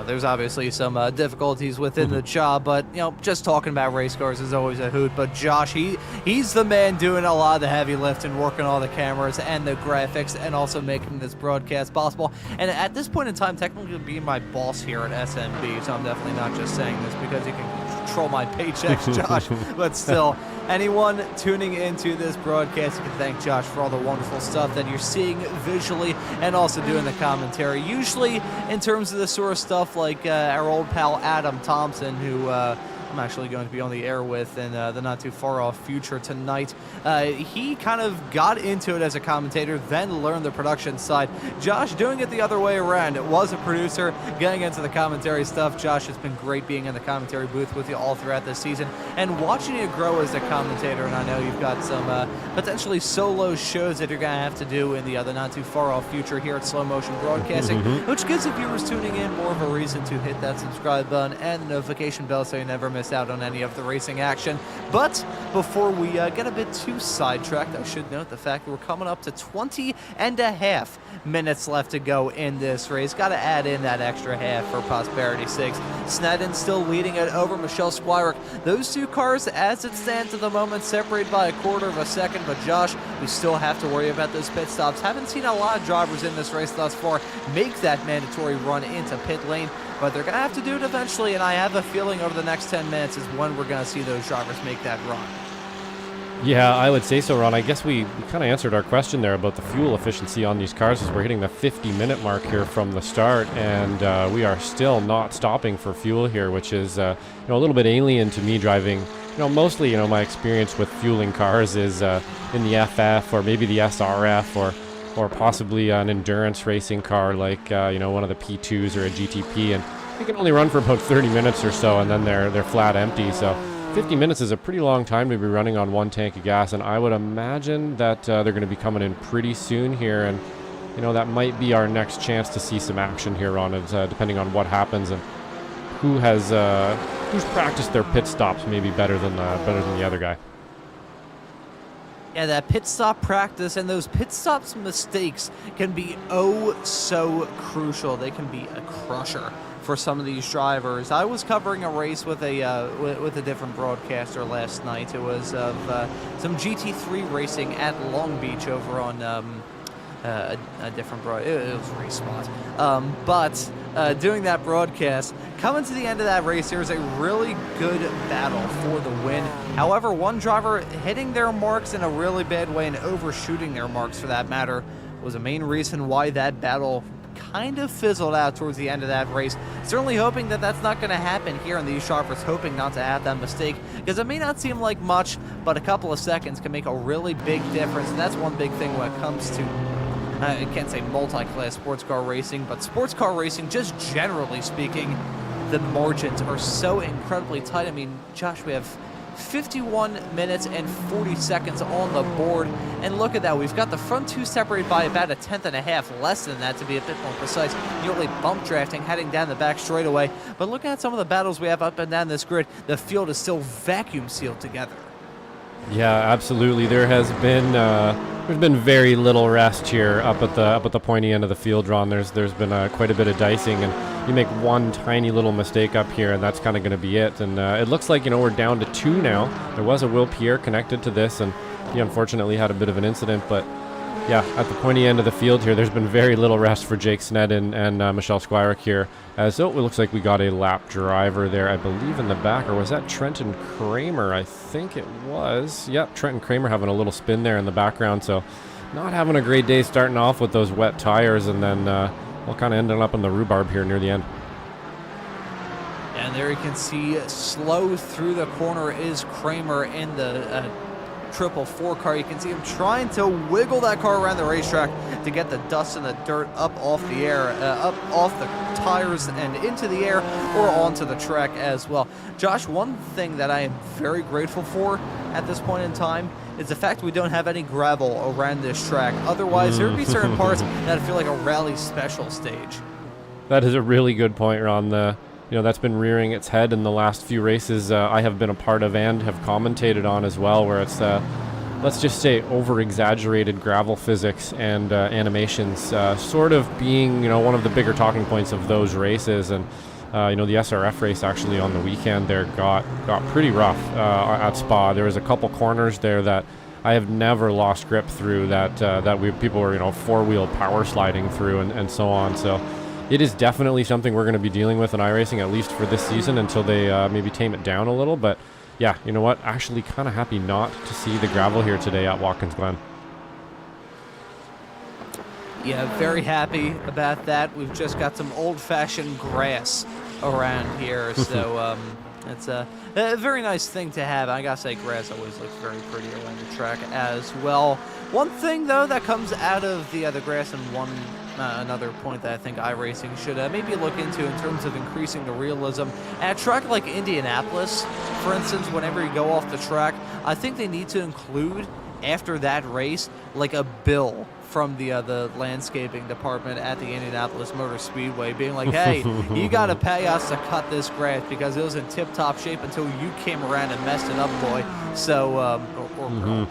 there's obviously some difficulties within the job, but, just talking about race cars is always a hoot. But Josh, he's the man doing a lot of the heavy lifting, working all the cameras and the graphics, and also making this broadcast possible. And at this point in time, technically being my boss here at SMB, so I'm definitely not just saying this because he can control my paychecks, Josh, but still, anyone tuning into this broadcast, you can thank Josh for all the wonderful stuff that you're seeing visually and also doing the commentary. Usually in terms of the sort of stuff like our old pal Adam Thompson, who I'm actually going to be on the air with in the not too far off future tonight. He kind of got into it as a commentator, then learned the production side. Josh doing it the other way around. It was a producer getting into the commentary stuff. Josh, has been great being in the commentary booth with you all throughout this season and watching you grow as a commentator. And I know you've got some potentially solo shows that you're going to have to do in the other not too far off future here at Slow Motion Broadcasting, which gives the viewers tuning in more of a reason to hit that subscribe button and the notification bell so you never miss out on any of the racing action. But before we get a bit too sidetracked, I should note the fact that we're coming up to 20.5 minutes left to go in this race. Got to add in that extra half for prosperity's sake. Snedden still leading it over Michelle Squirick. Those two cars, as it stands at the moment, separated by 1/4 of a second. But Josh, we still have to worry about those pit stops. Haven't seen a lot of drivers in this race thus far make that mandatory run into pit lane, but they're going to have to do it eventually, and I have a feeling over the next 10 minutes is when we're going to see those drivers make that run. Yeah, I would say so, Ron. I guess we kind of answered our question there about the fuel efficiency on these cars as we're hitting the 50-minute mark here from the start, and we are still not stopping for fuel here, which is a little bit alien to me driving. Mostly, my experience with fueling cars is in the FF or maybe the SRF or possibly an endurance racing car like one of the P2s or a GTP, and they can only run for about 30 minutes or so, and then they're flat empty. So 50 minutes is a pretty long time to be running on one tank of gas, and I would imagine that they're going to be coming in pretty soon here, and that might be our next chance to see some action here on it, depending on what happens and who's practiced their pit stops maybe better than the other guy. Yeah, that pit stop practice and those pit stops mistakes can be oh so crucial. They can be a crusher for some of these drivers. I was covering a race with a different broadcaster last night. It was of some GT3 racing at Long Beach over on a different it was Race Spot. But doing that broadcast, coming to the end of that race, there was a really good battle for the win. However, one driver hitting their marks in a really bad way and overshooting their marks, for that matter, was a main reason why that battle kind of fizzled out towards the end of that race. Certainly hoping that that's not going to happen here, and these drivers hoping not to have that mistake, because it may not seem like much, but a couple of seconds can make a really big difference, and that's one big thing when it comes to I can't say multi-class sports car racing, but sports car racing, just generally speaking, the margins are so incredibly tight. I mean, Josh, we have 51 minutes and 40 seconds on the board, and look at that. We've got the front two separated by about 1/10.5, less than that to be a bit more precise. Nearly bump drafting, heading down the back straightaway. But looking at some of the battles we have up and down this grid, the field is still vacuum sealed together. Yeah, absolutely. There's been very little rest here up at the pointy end of the field, Ron. There's been quite a bit of dicing, and you make one tiny little mistake up here, and that's kind of going to be it. And it looks like we're down to 2 now. There was a Will Pierre connected to this, and he unfortunately had a bit of an incident. But yeah, at the pointy end of the field here, there's been very little rest for Jake Snedden and Michelle Squirick here. So it looks like we got a lap driver there, I believe, in the back. Or was that Trenton Kramer? I think it was. Yep, Trenton Kramer having a little spin there in the background. So not having a great day starting off with those wet tires, and then we'll kind of ending up on the rhubarb here near the end. And there you can see slow through the corner is Kramer in the 444 car. You can see him trying to wiggle that car around the racetrack to get the dust and the dirt up off the air, up off the tires and into the air or onto the track as well. Josh, one thing that I am very grateful for at this point in time is the fact we don't have any gravel around this track. Otherwise, there would be certain parts that feel like a rally special stage. That is a really good point, Ron. That's been rearing its head in the last few races I have been a part of and have commentated on as well, where it's, let's just say, over-exaggerated gravel physics and animations sort of being, one of the bigger talking points of those races. And, the SRF race actually on the weekend there got pretty rough at Spa. There was a couple corners there that I have never lost grip through that people were, four-wheel power sliding through and so on. So it is definitely something we're going to be dealing with in iRacing, at least for this season, until they maybe tame it down a little. But yeah, you know what? Actually kind of happy not to see the gravel here today at Watkins Glen. Yeah, very happy about that. We've just got some old-fashioned grass around here, so it's a very nice thing to have. I gotta say, grass always looks very pretty around the track as well. One thing, though, that comes out of the grass, and another point that I think iRacing should maybe look into in terms of increasing the realism. At a track like Indianapolis, for instance, whenever you go off the track, I think they need to include, after that race, like a bill from the landscaping department at the Indianapolis Motor Speedway being like, hey, you got to pay us to cut this grass because it was in tip-top shape until you came around and messed it up, boy. So, girl.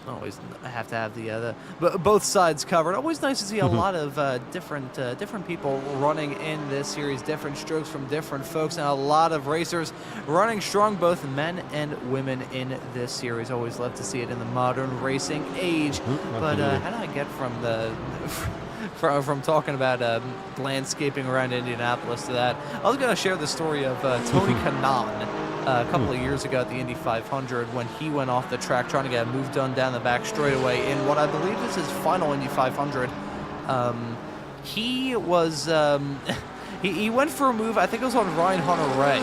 Always have to have both sides covered. Always nice to see a lot of different people running in this series, different strokes from different folks, and a lot of racers running strong, both men and women in this series. Always love to see it in the modern racing age. But how do I get from talking about landscaping around Indianapolis to that? I was going to share the story of Tony Kanaan a couple of years ago at the Indy 500 when he went off the track trying to get a move done down the back straightaway in what I believe is his final Indy 500. He was he went for a move, I think it was on Ryan Hunter-Ray,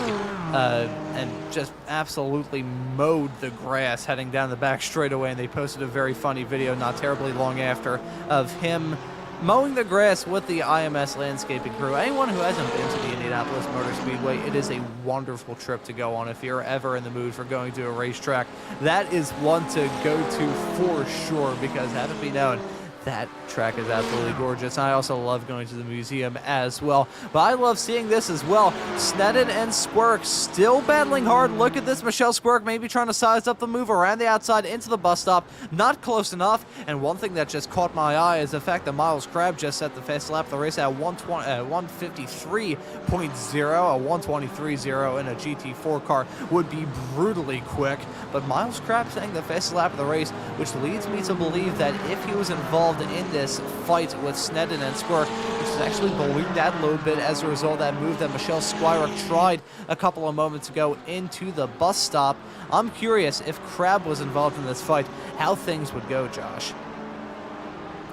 and just absolutely mowed the grass heading down the back straightaway, and they posted a very funny video not terribly long after of him mowing the grass with the IMS landscaping crew. Anyone who hasn't been to the Indianapolis Motor Speedway, it is a wonderful trip to go on if you're ever in the mood for going to a racetrack. That is one to go to for sure, because have it be known, that track is absolutely gorgeous. I also love going to the museum as well. But I love seeing this as well. Snedden and Squirk still battling hard. Look at this. Michelle Squirk maybe trying to size up the move around the outside into the bus stop. Not close enough. And one thing that just caught my eye is the fact that Miles Crabb just set the fast lap of the race at 153.0. A 123.0 in a GT4 car would be brutally quick. But Miles Crabb setting the fastest lap of the race, which leads me to believe that if he was involved in this fight with Snedden and Squirk, which is actually ballooned out a little bit as a result of that move that Michelle Squirick tried a couple of moments ago into the bus stop. I'm curious if Crabb was involved in this fight, how things would go, Josh.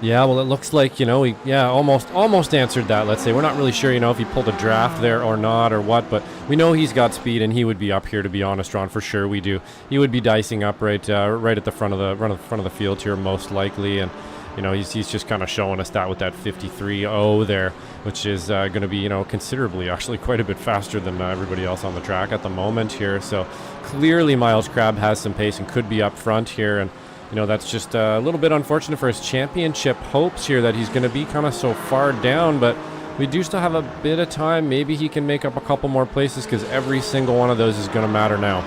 Yeah, well, it looks like, he almost answered that, let's say. We're not really sure, if he pulled a draft there or not or what, but we know he's got speed and he would be up here, to be honest, Ron, for sure we do. He would be dicing up right at the front of the field here, most likely, and he's just kind of showing us that with that 53.0 there, which is going to be, considerably, actually quite a bit faster than everybody else on the track at the moment here. So clearly Miles Crabb has some pace and could be up front here, and that's just a little bit unfortunate for his championship hopes here that he's going to be kind of so far down, but we do still have a bit of time. Maybe he can make up a couple more places because every single one of those is going to matter now.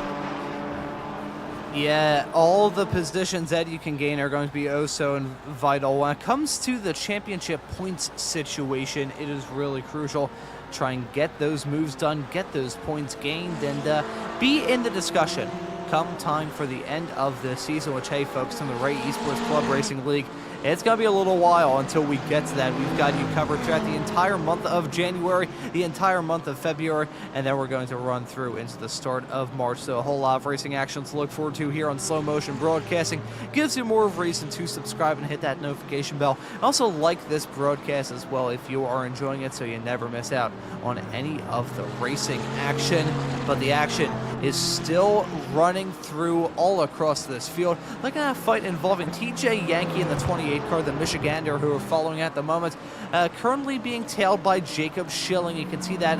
Yeah, all the positions that you can gain are going to be oh so vital. When it comes to the championship points situation, it is really crucial. Try and get those moves done, get those points gained, and be in the discussion come time for the end of the season, which, hey, folks, in the Ray Esports Club Racing League, it's going to be a little while until we get to that. We've got you covered throughout the entire month of January, the entire month of February, and then we're going to run through into the start of March. So a whole lot of racing action to look forward to here on Slow Motion Broadcasting. Gives you more of a reason to subscribe and hit that notification bell. Also like this broadcast as well if you are enjoying it so you never miss out on any of the racing action. But the action is still running through all across this field. Look at that fight involving TJ Yankee in the 28 car, the Michigander, who are following at the moment. Currently being tailed by Jacob Schilling. You can see that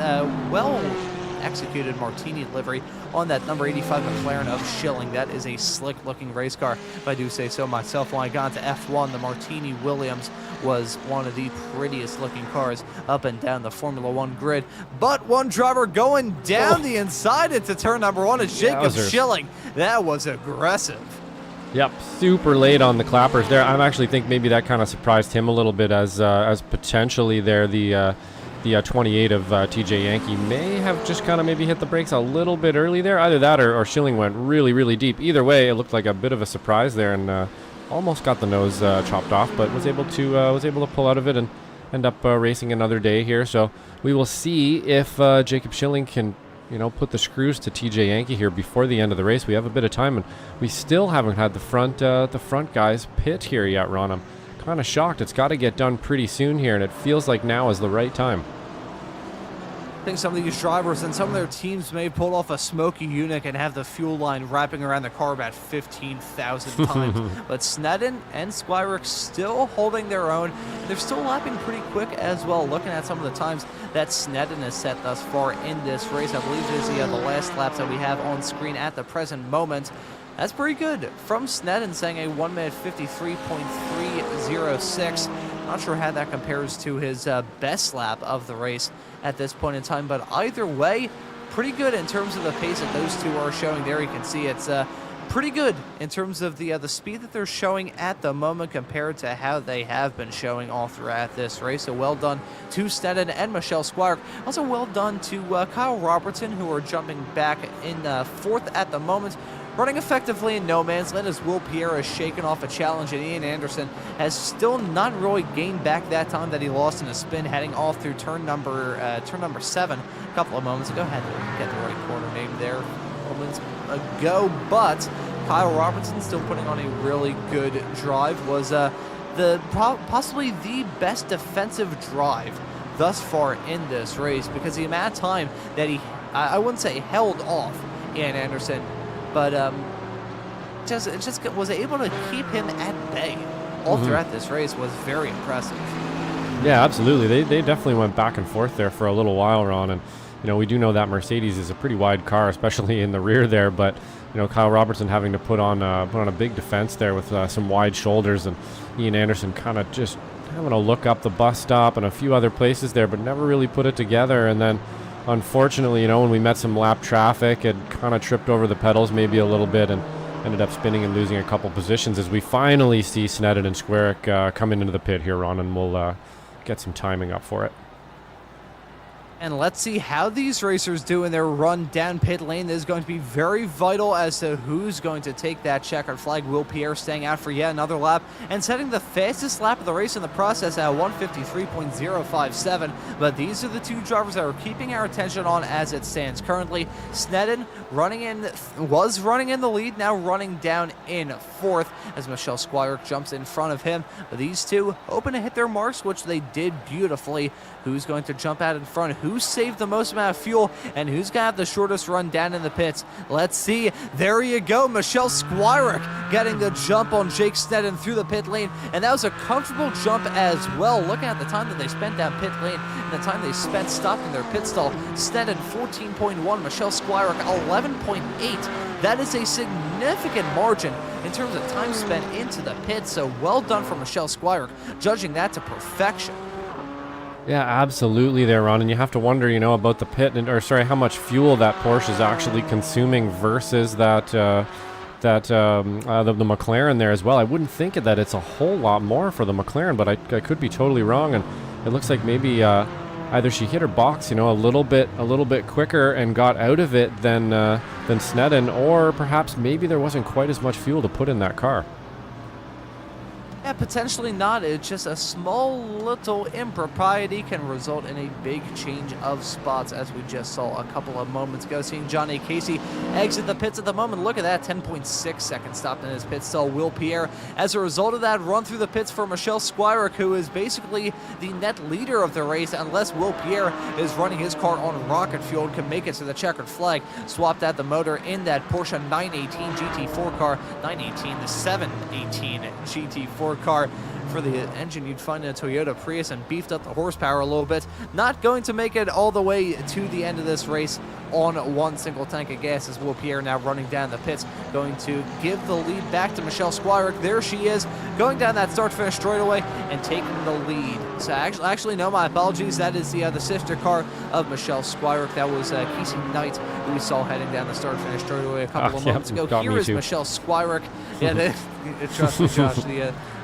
well-executed Martini livery on that number 85 McLaren of Schilling. That is a slick-looking race car, if I do say so myself. When I got into F1, the Martini Williams was one of the prettiest-looking cars up and down the Formula One grid. But one driver going down the inside into turn number one is Jacob Schilling. That was aggressive. Yep, super late on the clappers there. I actually think maybe that kind of surprised him a little bit as potentially there the 28 of TJ Yankee may have just kind of maybe hit the brakes a little bit early there. Either that or Schilling went really, really deep. Either way, it looked like a bit of a surprise there and almost got the nose chopped off, but was able to pull out of it and end up racing another day here. So we will see if Jacob Schilling can put the screws to TJ Yankee here before the end of the race. We have a bit of time, and we still haven't had the front guys pit here yet, Ron. I'm kind of shocked. It's got to get done pretty soon here, and it feels like now is the right time. I think some of these drivers and some of their teams may pull off a smoky Unix and have the fuel line wrapping around the car about 15,000 times. But Sneddon and Squirick still holding their own. They're still lapping pretty quick as well. Looking at some of the times that Sneddon has set thus far in this race, I believe this is the last laps that we have on screen at the present moment. That's pretty good from Sneddon, saying a 1 minute 53.306. Not sure how that compares to his best lap of the race at this point in time, but either way, pretty good in terms of the pace that those two are showing there. You can see it's pretty good in terms of the speed that they're showing at the moment compared to how they have been showing all throughout this race. So well done to Sneddon and Michelle Squire. Also well done to Kyle Robertson, who are jumping back in fourth at the moment. Running effectively in no man's land as Will Pierre has shaken off a challenge, and Ian Anderson has still not really gained back that time that he lost in a spin, heading all through turn number 7 a couple of moments ago. Had to get the right corner name there moments ago, but Kyle Robertson still putting on a really good drive. Was possibly the best defensive drive thus far in this race, because the amount of time that he, I wouldn't say held off Ian Anderson, but just was able to keep him at bay all throughout this race was very impressive. Yeah, absolutely. They definitely went back and forth there for a little while, Ron. And we do know that Mercedes is a pretty wide car, especially in the rear there. But Kyle Robertson having to put on a big defense there with some wide shoulders, and Ian Anderson kind of just having to look up the bus stop and a few other places there, but never really put it together. And then, unfortunately, when we met some lap traffic, it kind of tripped over the pedals maybe a little bit and ended up spinning and losing a couple positions as we finally see Sneddon and Squirick come into the pit here, Ron, and we'll get some timing up for it. And let's see how these racers do in their run down pit lane. This is going to be very vital as to who's going to take that checkered flag. Will Pierre staying out for yet another lap and setting the fastest lap of the race in the process at 153.057. But these are the two drivers that are keeping our attention on as it stands currently. Sneddon was running in the lead, now running down in fourth as Michelle Squire jumps in front of him. But these two hoping to hit their marks, which they did beautifully. Who's going to jump out in front? Who saved the most amount of fuel, and who's going to have the shortest run down in the pits? Let's see. There you go. Michelle Squirick getting the jump on Jake Sneddon through the pit lane, and that was a comfortable jump as well. Looking at the time that they spent down pit lane and the time they spent stopping their pit stall, Sneddon 14.1, Michelle Squirick 11.8. That is a significant margin in terms of time spent into the pit, so well done for Michelle Squirick, judging that to perfection. Yeah, absolutely there, Ron. And you have to wonder, about the pit, how much fuel that Porsche is actually consuming versus that that the McLaren there as well. I wouldn't think that it's a whole lot more for the McLaren, but I could be totally wrong. And it looks like maybe either she hit her box, a little bit quicker and got out of it than Sneddon, or perhaps maybe there wasn't quite as much fuel to put in that car. Yeah, potentially not. It's just a small little impropriety can result in a big change of spots, as we just saw a couple of moments ago. Seeing Johnny Casey exit the pits at the moment. Look at that, 10.6 seconds stopped in his pit stall. Will Pierre, as a result of that, run through the pits for Michelle Squirick, who is basically the net leader of the race, unless Will Pierre is running his car on rocket fuel and can make it to the checkered flag. Swapped out the motor in that Porsche 918 GT4 car. 918, the 718 GT4 car. For the engine, you'd find in a Toyota Prius, and beefed up the horsepower a little bit. Not going to make it all the way to the end of this race on one single tank of gas, as Will Pierre now running down the pits, going to give the lead back to Michelle Squirick. There she is, going down that start-finish straightaway and taking the lead. So actually, no, my apologies. That is the sister car of Michelle Squirick. That was Casey Knight, who we saw heading down the start-finish straightaway a couple of moments ago. Here is Michelle Squirick. Yeah, trust me, Josh.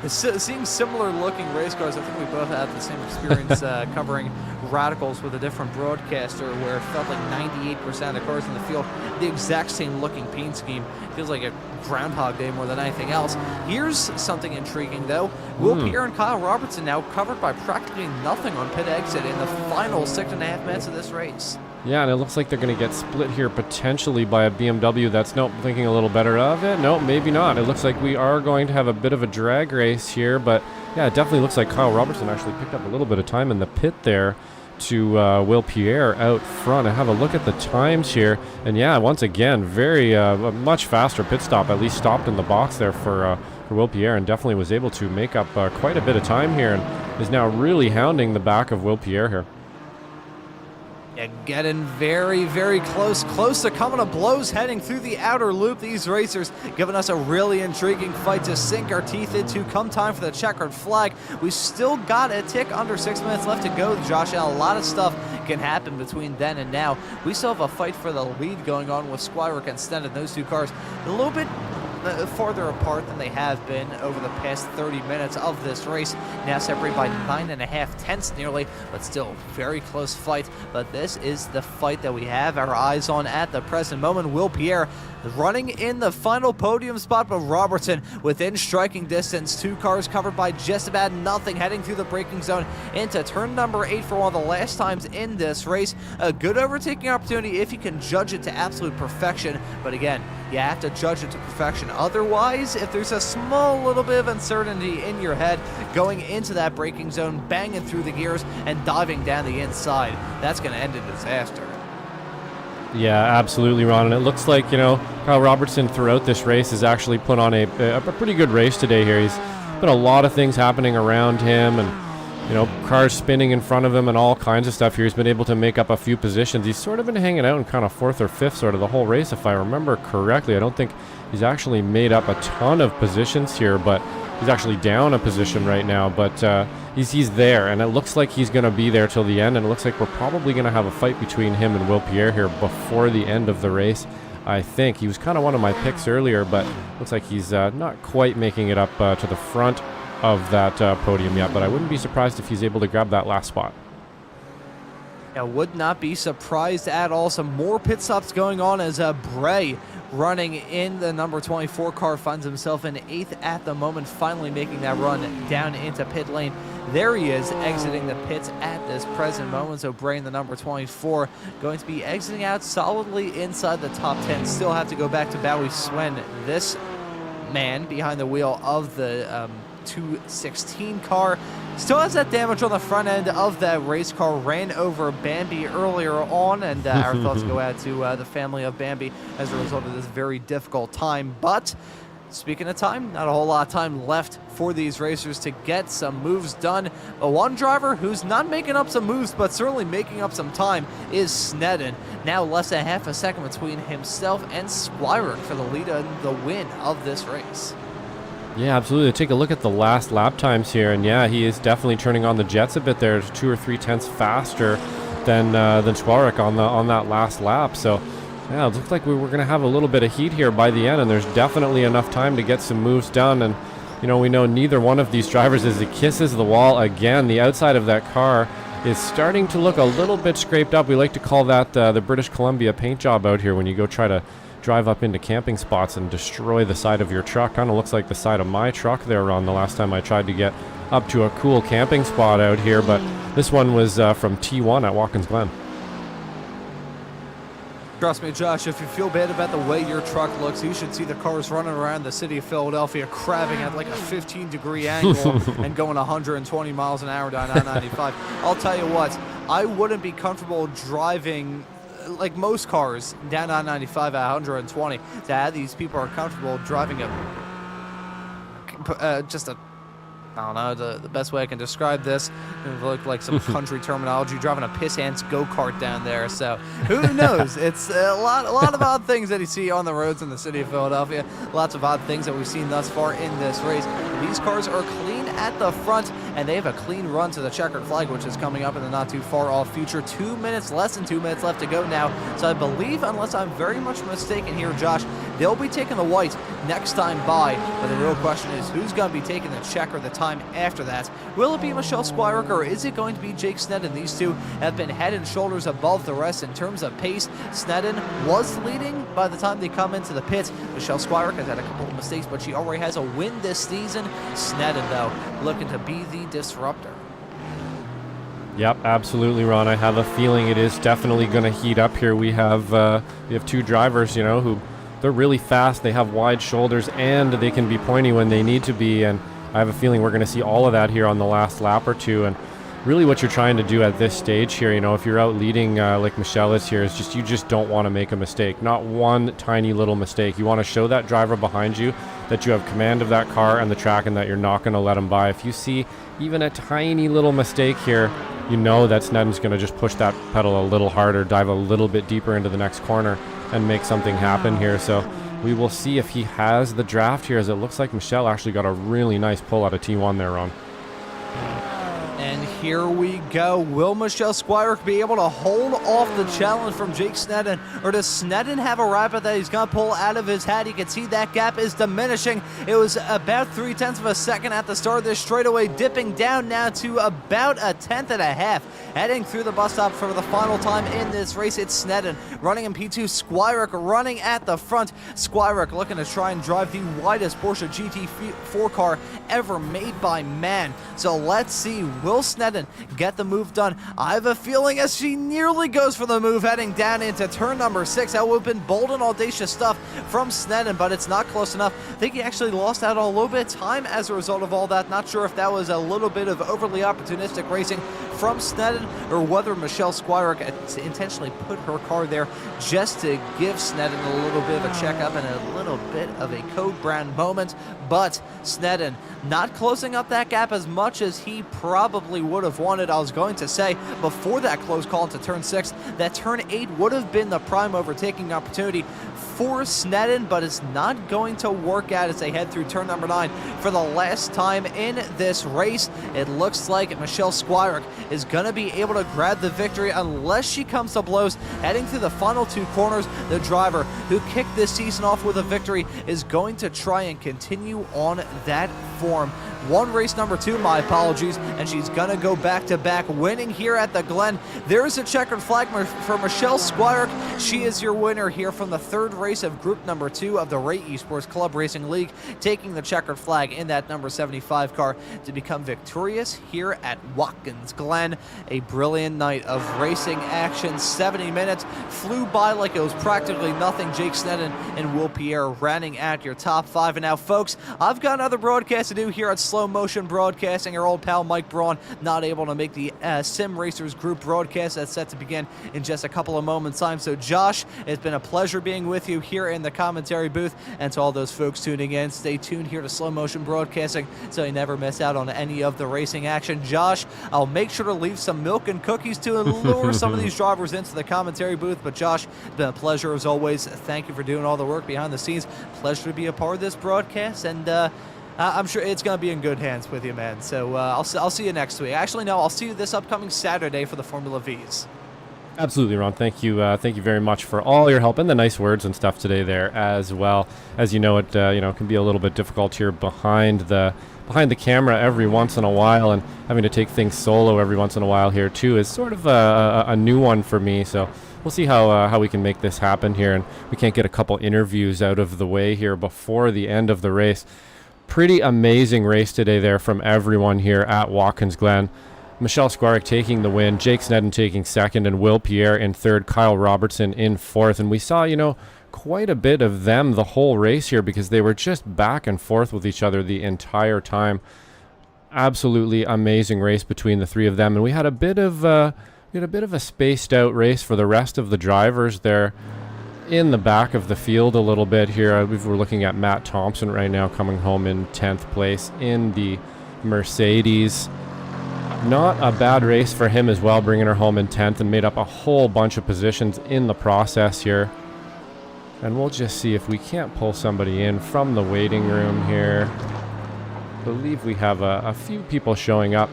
Seeing similar-looking race cars, I think we both had the same experience covering Radicals with a different broadcaster, where it felt like 98% of the cars in the field, the exact same looking paint scheme. Feels like a Groundhog Day more than anything else. Here's something intriguing, though. Will Pierre and Kyle Robertson now covered by practically nothing on pit exit in the final 6.5 minutes of this race. Yeah, and it looks like they're going to get split here potentially by a BMW. That's thinking a little better of it. No, maybe not. It looks like we are going to have a bit of a drag race here, but yeah, it definitely looks like Kyle Robertson actually picked up a little bit of time in the pit there to Will Pierre out front. And have a look at the times here, and yeah, once again, very much faster pit stop. At least stopped in the box there for Will Pierre, and definitely was able to make up quite a bit of time here, and is now really hounding the back of Will Pierre here. Yeah, getting very, very close to coming to blows, heading through the outer loop. These racers giving us a really intriguing fight to sink our teeth into come time for the checkered flag. We still got a tick under 6 minutes left to go, Josh, and a lot of stuff can happen between then and now. We still have a fight for the lead going on with Squirick and Sneddon. Those two cars a little bit farther apart than they have been over the past 30 minutes of this race. Now separated by 9.5 tenths nearly, but still very close fight. But this is the fight that we have our eyes on at the present moment. Will Pierre running in the final podium spot, but Robertson within striking distance. Two cars covered by just about nothing, heading through the braking zone into turn number 8 for one of the last times in this race. A good overtaking opportunity if you can judge it to absolute perfection, but again, you have to judge it to perfection. Otherwise, if there's a small little bit of uncertainty in your head going into that braking zone, banging through the gears and diving down the inside, that's going to end in disaster. Yeah, absolutely, Ron. And it looks like, Kyle Robertson throughout this race has actually put on a pretty good race today here. He's been a lot of things happening around him, and cars spinning in front of him and all kinds of stuff here. He's been able to make up a few positions. He's sort of been hanging out in kind of 4th or 5th sort of the whole race, if I remember correctly. I don't think he's actually made up a ton of positions here, but he's actually down a position right now. But he's there, and it looks like he's going to be there till the end, and it looks like we're probably going to have a fight between him and Will Pierre here before the end of the race. I think he was kind of one of my picks earlier, but looks like he's not quite making it up to the front of that podium yet, but I wouldn't be surprised if he's able to grab that last spot. I would not be surprised at all. Some more pit stops going on as Bray, running in the number 24 car, finds himself in 8th at the moment, finally making that run down into pit lane. There he is, exiting the pits at this present moment. So Bray in the number 24 going to be exiting out solidly inside the top 10. Still have to go back to Bowie Swen, this man behind the wheel of the 216 car. Still has that damage on the front end of that race car. Ran over Bambi earlier on, and our thoughts go out to the family of Bambi as a result of this very difficult time. But speaking of time, not a whole lot of time left for these racers to get some moves done. But one driver who's not making up some moves, but certainly making up some time, is Sneddon. Now less than half a second between himself and Squirick for the lead and the win of this race. Yeah, absolutely. Take a look at the last lap times here, and yeah, he is definitely turning on the jets a bit there, 2 or 3 tenths faster than Squirick on that last lap. So Yeah, it looked like we were going to have a little bit of heat here by the end, and there's definitely enough time to get some moves done. And, you know, we know neither one of these drivers, as it kisses the wall again, the outside of that car is starting to look a little bit scraped up. We like to call that the British Columbia paint job out here when you go try to drive up into camping spots and destroy the side of your truck. Kind of looks like the side of my truck there, Ron, the last time I tried to get up to a cool camping spot out here. But this one was from T1 at Watkins Glen. Trust me, Josh, if you feel bad about the way your truck looks, you should see the cars running around the city of Philadelphia crabbing at like a 15-degree angle and going 120 miles an hour down I-95. I'll tell you what, I wouldn't be comfortable driving like most cars down I-95 at 120. To have these people are comfortable driving I don't know, the best way I can describe this, it looked like some country terminology, driving a piss ants go-kart down there. So who knows? It's a lot of odd things that you see on the roads in the city of Philadelphia. Lots of odd things that we've seen thus far in this race. These cars are clean at the front, and they have a clean run to the checkered flag, which is coming up in the not too far off future. Less than 2 minutes left to go now. So I believe, unless I'm very much mistaken here, Josh, they'll be taking the white next time by. But the real question is, who's going to be taking the checker the time after that? Will it be Michelle Squires, or is it going to be Jake Sneddon? These two have been head and shoulders above the rest in terms of pace. Sneddon was leading by the time they come into the pits. Michelle Squires has had a couple of mistakes, but she already has a win this season. Sneddon, though, looking to be the disruptor. Yep, absolutely, Ron. I have a feeling it is definitely going to heat up here. We have two drivers, you know, who they're really fast. They have wide shoulders, and they can be pointy when they need to be. And I have a feeling we're going to see all of that here on the last lap or two. And really what you're trying to do at this stage here, you know, if you're out leading like Michelle is here, is you just don't want to make a mistake. Not one tiny little mistake. You want to show that driver behind you that you have command of that car and the track, and that you're not going to let him by. If you see even a tiny little mistake here, you know that Sneddon's going to just push that pedal a little harder, dive a little bit deeper into the next corner, and make something happen here. So we will see if he has the draft here, as it looks like Michelle actually got a really nice pull out of T1 there, Ron. And here we go. Will Michelle Squires be able to hold off the challenge from Jake Sneddon, or does Sneddon have a rapid that he's going to pull out of his hat? You can see that gap is diminishing. It was about 0.3 of a second at the start of this straightaway, dipping down now to about 1/10 and a half. Heading through the bus stop for the final time in this race, it's Sneddon running in P2, Squires running at the front. Squires looking to try and drive the widest Porsche GT4 car ever made by man. So let's see, will Sneddon get the move done? I have a feeling as she nearly goes for the move heading down into turn number 6. That would have been bold and audacious stuff from Sneddon, but it's not close enough. I think he actually lost out on a little bit of time as a result of all that. Not sure if that was a little bit of overly opportunistic racing from Sneddon, or whether Michelle Squires intentionally put her car there just to give Sneddon a little bit of a checkup and a little bit of a Code Brown moment. But Sneddon not closing up that gap as much as he probably would have wanted. I was going to say before that close call into turn 6 that turn 8 would have been the prime overtaking opportunity for Sneddon, but it's not going to work out as they head through turn number 9 for the last time in this race. It looks like Michelle Squires is going to be able to grab the victory unless she comes to blows. Heading through the final 2 corners, the driver who kicked this season off with a victory is going to try and continue on that form. One race number 2, my apologies, and she's going to go back-to-back winning here at the Glen. There is a checkered flag for Michelle Squires. She is your winner here from the 3rd race of group number 2 of the Ray Esports Club Racing League, taking the checkered flag in that number 75 car to become victorious here at Watkins Glen. A brilliant night of racing action. 70 minutes flew by like it was practically nothing. Jake Sneddon and Will Pierre running at your top 5. And now, folks, I've got another broadcast to do here at Slow Motion Broadcasting. Our old pal Mike Braun not able to make the Sim Racers group broadcast that's set to begin in just a couple of moments time. So Josh, it's been a pleasure being with you here in the commentary booth, and to all those folks tuning in, stay tuned here to Slow Motion Broadcasting so you never miss out on any of the racing action. Josh, I'll make sure to leave some milk and cookies to lure some of these drivers into the commentary booth. But Josh, it's been a pleasure as always. Thank you for doing all the work behind the scenes. Pleasure to be a part of this broadcast, and I'm sure it's going to be in good hands with you, man. So I'll see you next week. Actually, no, I'll see you this upcoming Saturday for the Formula Vs. Absolutely, Ron. Thank you very much for all your help and the nice words and stuff today there as well. As you know, it can be a little bit difficult here behind the camera every once in a while, and having to take things solo every once in a while here too is sort of a new one for me. So we'll see how we can make this happen here, and we can't get a couple interviews out of the way here before the end of the race. Pretty amazing race today there from everyone here at Watkins Glen. Michelle Squarick taking the win, Jake Snedden taking second, and Will Pierre in third, Kyle Robertson in fourth. And we saw, quite a bit of them the whole race here because they were just back and forth with each other the entire time. Absolutely amazing race between the three of them. And we had a bit of a spaced out race for the rest of the drivers there in the back of the field a little bit here. We're looking at Matt Thompson right now coming home in 10th place in the Mercedes. Not a bad race for him as well, bringing her home in 10th and made up a whole bunch of positions in the process here. And we'll just see if we can't pull somebody in from the waiting room here. I believe we have a few people showing up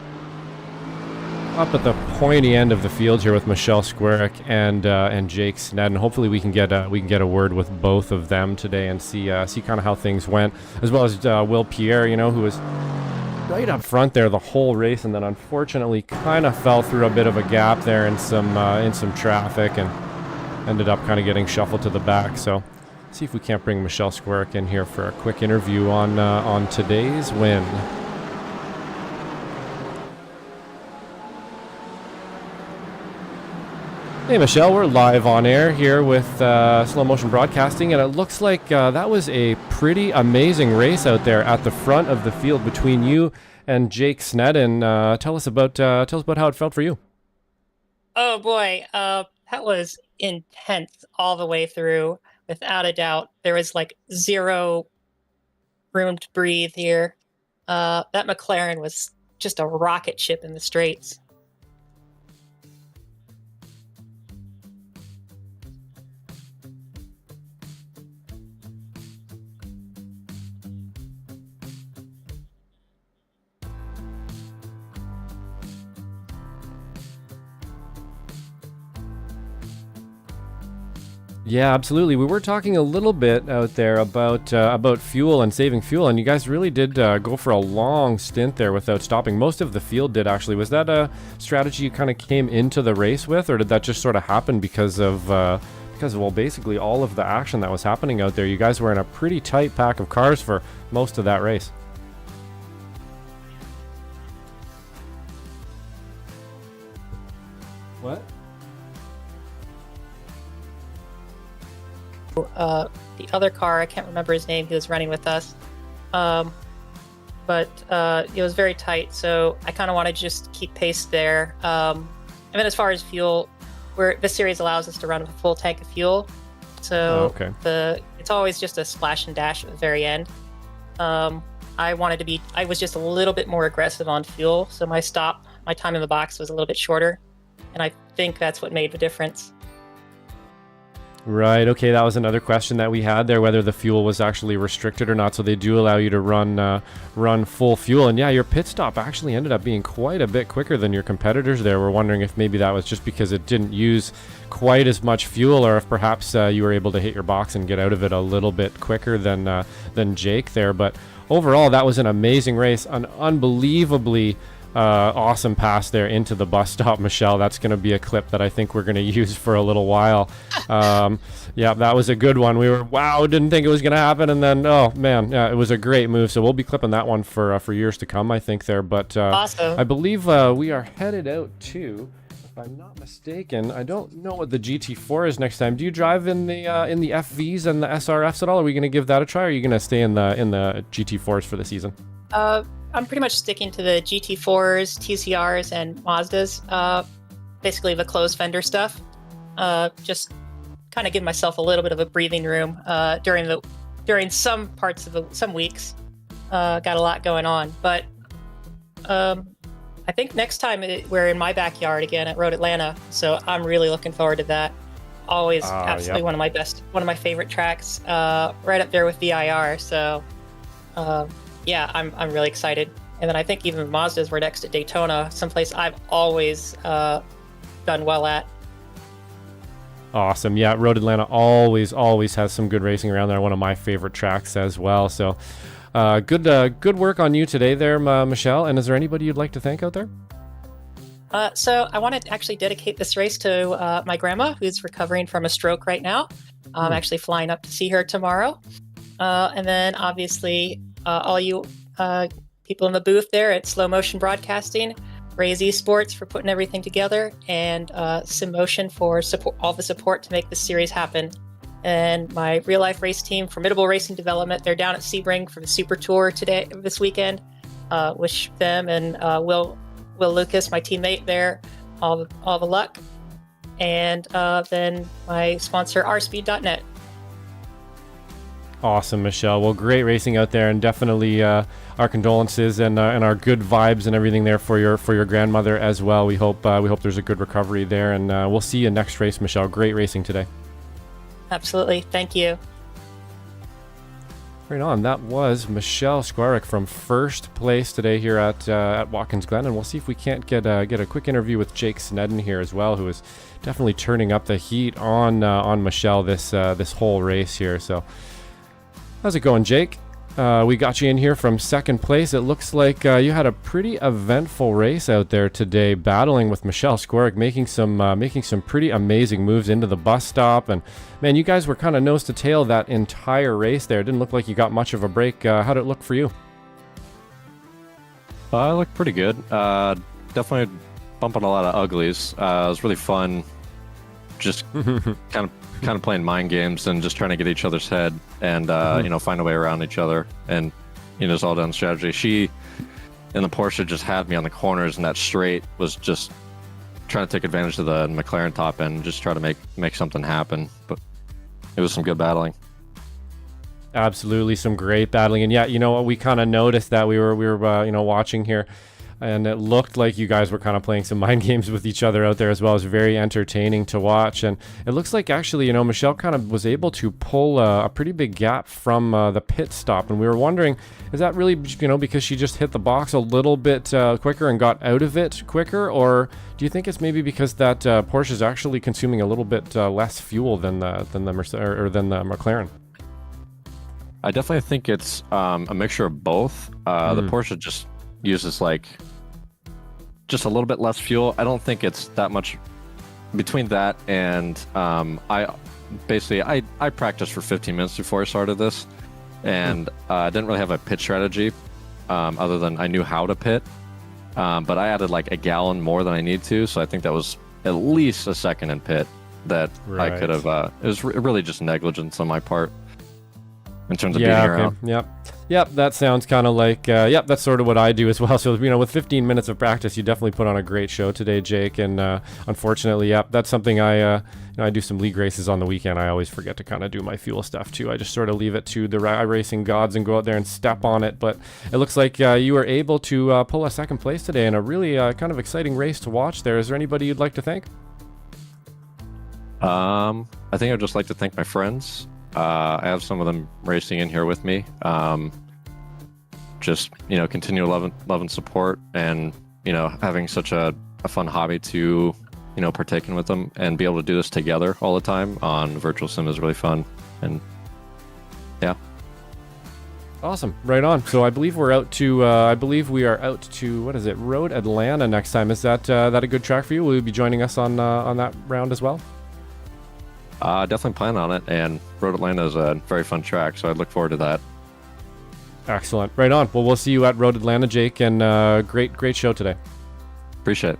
at the pointy end of the field here with Michelle Squarick and Jake Snedden. Hopefully we can get a word with both of them today and see kind of how things went, as well as Will Pierre, who was right up front there the whole race, and then unfortunately kind of fell through a bit of a gap there in some traffic and ended up kind of getting shuffled to the back. So see if we can't bring Michelle Squarick in here for a quick interview on today's win. Hey Michelle, we're live on air here with Slow Motion Broadcasting, and it looks like that was a pretty amazing race out there at the front of the field between you and Jake Snedden. Tell us about how it felt for you. Oh boy, that was intense all the way through, without a doubt. There was like zero room to breathe here. That McLaren was just a rocket ship in the straights. Yeah, absolutely. We were talking a little bit out there about fuel and saving fuel, and you guys really did go for a long stint there without stopping. Most of the field did, actually. Was that a strategy you kind of came into the race with, or did that just sort of happen because of basically all of the action that was happening out there? You guys were in a pretty tight pack of cars for most of that race. What? The other car, I can't remember his name, he was running with us. But it was very tight, so I kind of want to just keep pace there. And then as far as fuel, this series allows us to run with a full tank of fuel. So it's always just a splash and dash at the very end. I was just a little bit more aggressive on fuel, so my time in the box was a little bit shorter. And I think that's what made the difference. Right, okay, that was another question that we had there, whether the fuel was actually restricted or not. So they do allow you to run full fuel. And yeah, your pit stop actually ended up being quite a bit quicker than your competitors there. We're wondering if maybe that was just because it didn't use quite as much fuel, or if perhaps you were able to hit your box and get out of it a little bit quicker than Jake there. But overall, that was an amazing race, an unbelievably awesome pass there into the bus stop, Michelle. That's going to be a clip that I think we're going to use for a little while. Yeah, that was a good one. We were, didn't think it was going to happen. And then, oh man, yeah, it was a great move. So we'll be clipping that one for years to come, I think there. But awesome. I believe we are headed out to, if I'm not mistaken, I don't know what the GT4 is next time. Do you drive in the FVs and the SRFs at all? Are we going to give that a try? Or are you going to stay in the GT4s for the season? I'm pretty much sticking to the GT4s, TCRs, and Mazdas. Basically the closed fender stuff. Just kind of give myself a little bit of a breathing room during some parts of some weeks. Got a lot going on, but I think next time we're in my backyard again at Road Atlanta, so I'm really looking forward to that. Always absolutely one of my favorite tracks, right up there with VIR. So yeah, I'm really excited. And then I think even Mazdas were next to Daytona, someplace I've always done well at. Awesome. Yeah, Road Atlanta always has some good racing around there. One of my favorite tracks as well. So good work on you today there, Michelle. And is there anybody you'd like to thank out there? So I want to actually dedicate this race to my grandma, who's recovering from a stroke right now. I'm actually flying up to see her tomorrow. And then obviously all you people in the booth there at Slow Motion Broadcasting, Raise Esports for putting everything together, and SimMotion for all the support to make this series happen. And my real life race team, Formidable Racing Development, they're down at Sebring for the Super Tour this weekend. Wish them and Will Lucas, my teammate there, all the luck. And then my sponsor, rspeed.net. Awesome, Michelle. Well, great racing out there, and definitely our condolences and our good vibes and everything there for your grandmother as well. We hope there's a good recovery there, and we'll see you next race, Michelle. Great racing today. Absolutely. Thank you. Right on. That was Michelle Skwarek from first place today here at Watkins Glen, and we'll see if we can't get a quick interview with Jake Snedden here as well, who is definitely turning up the heat on Michelle this whole race here. So, how's it going, Jake? We got you in here from second place. It looks like you had a pretty eventful race out there today, battling with Michelle Skwarek, making some pretty amazing moves into the bus stop. And man, you guys were kind of nose to tail that entire race there. It didn't look like you got much of a break. How'd it look for you? It looked pretty good. Definitely bumping a lot of uglies. It was really fun, just kind of playing mind games and just trying to get each other's head and find a way around each other, and it's all done strategy. She in the Porsche just had me on the corners, and that straight was just trying to take advantage of the McLaren top end and just try to make something happen. But it was some good battling. Absolutely, some great battling. And yeah, we kind of noticed that we were watching here, and it looked like you guys were kind of playing some mind games with each other out there as well. It was very entertaining to watch. And it looks like actually, Michelle kind of was able to pull a pretty big gap from the pit stop. And we were wondering, is that really, because she just hit the box a little bit quicker and got out of it quicker? Or do you think it's maybe because that Porsche is actually consuming a little bit less fuel than the McLaren? I definitely think it's a mixture of both. The Porsche just uses just a little bit less fuel. I don't think it's that much between that and I practiced for 15 minutes before I started this, and I didn't really have a pit strategy other than I knew how to pit, but I added like a gallon more than I need to, so I think that was at least a second in pit that right. I could have it was really just negligence on my part in terms of beating around. Yep, that sounds kind of like, that's sort of what I do as well. So, with 15 minutes of practice, you definitely put on a great show today, Jake. And unfortunately, that's something I do some league races on the weekend. I always forget to kind of do my fuel stuff too. I just sort of leave it to the iracing gods and go out there and step on it. But it looks like you were able to pull a second place today in a really kind of exciting race to watch there. Is there anybody you'd like to thank? I think I'd just like to thank my friends. I have some of them racing in here with me. Just continue love and support, and having such a fun hobby to partake in with them, and be able to do this together all the time on virtual sim is really fun. And yeah, awesome, right on. So I believe we are out to what is it, Road Atlanta next time. Is that a good track for you? Will you be joining us on that round as well? Definitely plan on it, and Road Atlanta is a very fun track, so I'd look forward to that. Excellent. Right on. Well, we'll see you at Road Atlanta, Jake, and great show today. Appreciate it.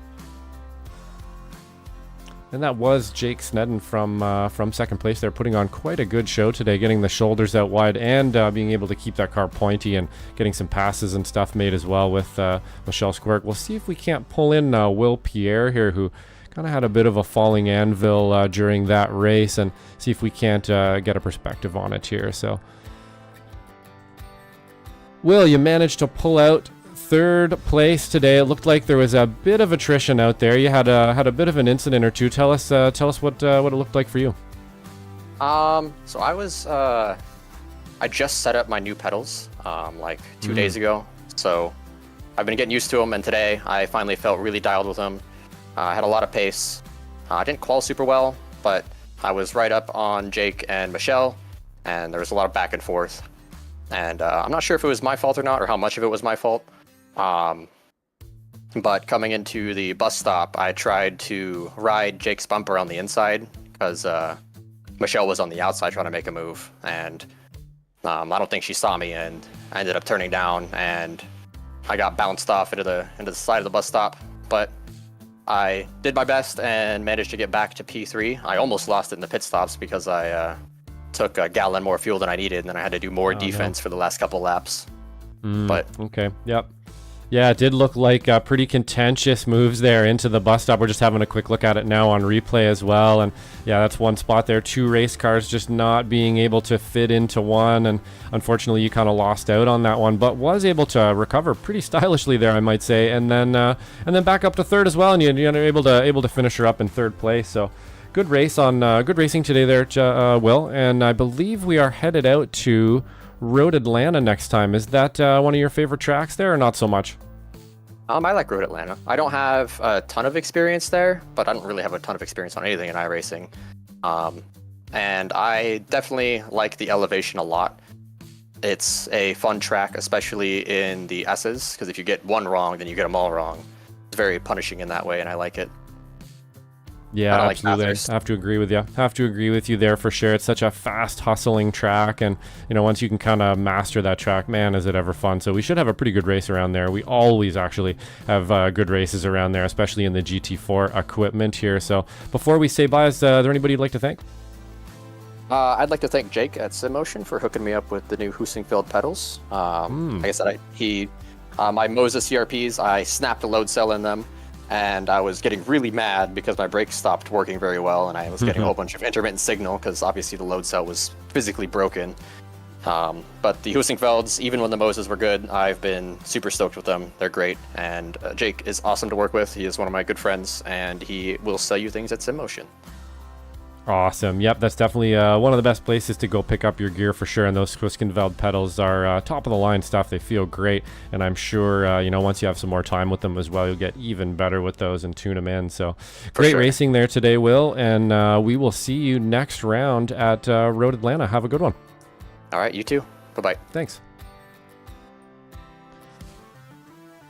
And that was Jake Snedden from second place there, putting on quite a good show today, getting the shoulders out wide and being able to keep that car pointy and getting some passes and stuff made as well with Michelle Skwarek. We'll see if we can't pull in Will Pierre here, who kind of had a bit of a falling anvil during that race, and see if we can't get a perspective on it here. So, Will, you managed to pull out third place today. It looked like there was a bit of attrition out there. You had a bit of an incident or two. Tell us what it looked like for you. So I just set up my new pedals like 2 days ago. So I've been getting used to them, and today I finally felt really dialed with them. I had a lot of pace. I didn't qual super well, but I was right up on Jake and Michelle, and there was a lot of back and forth. And I'm not sure if it was my fault or not, or how much of it was my fault. But coming into the bus stop, I tried to ride Jake's bumper on the inside because Michelle was on the outside trying to make a move, and I don't think she saw me, and I ended up turning down, and I got bounced off into the side of the bus stop. But I did my best and managed to get back to P3. I almost lost it in the pit stops because I took a gallon more fuel than I needed, and then I had to do more defense for the last couple laps. But okay, yep. Yeah, it did look like pretty contentious moves there into the bus stop. We're just having a quick look at it now on replay as well. And yeah, that's one spot there. 2 race cars just not being able to fit into one. And unfortunately, you kind of lost out on that one, but was able to recover pretty stylishly there, I might say. And then back up to 3rd as well. And you're able to finish her up in 3rd place. So good race on good racing today there, Will. And I believe we are headed out to Road Atlanta next time. Is that one of your favorite tracks there, or not so much? I like Road Atlanta. I don't have a ton of experience there, but I don't really have a ton of experience on anything in iRacing. And I definitely like the elevation a lot. It's a fun track, especially in the S's, because if you get one wrong, then you get them all wrong. It's very punishing in that way, and I like it. Yeah, absolutely. Like I have to agree with you. Have to agree with you there for sure. It's such a fast, hustling track, and once you can kind of master that track, man, is it ever fun. So we should have a pretty good race around there. We always actually have good races around there, especially in the GT4 equipment here. So before we say bye, is there anybody you'd like to thank? I'd like to thank Jake at SimMotion for hooking me up with the new Husingfeld pedals. Like I said, my Moses CRPs, I snapped a load cell in them. And I was getting really mad because my brakes stopped working very well, and I was getting a whole bunch of intermittent signal because obviously the load cell was physically broken. But the Husingfelds, even when the Moses were good, I've been super stoked with them. They're great, and Jake is awesome to work with. He is one of my good friends, and he will sell you things at SimMotion. Awesome. Yep, that's definitely one of the best places to go pick up your gear for sure. And those Husingfeld pedals are top of the line stuff. They feel great, and I'm sure once you have some more time with them as well, you'll get even better with those and tune them in. So great racing there today, Will, and we will see you next round at Road Atlanta. Have a good one. All right, you too. Bye-bye. Thanks.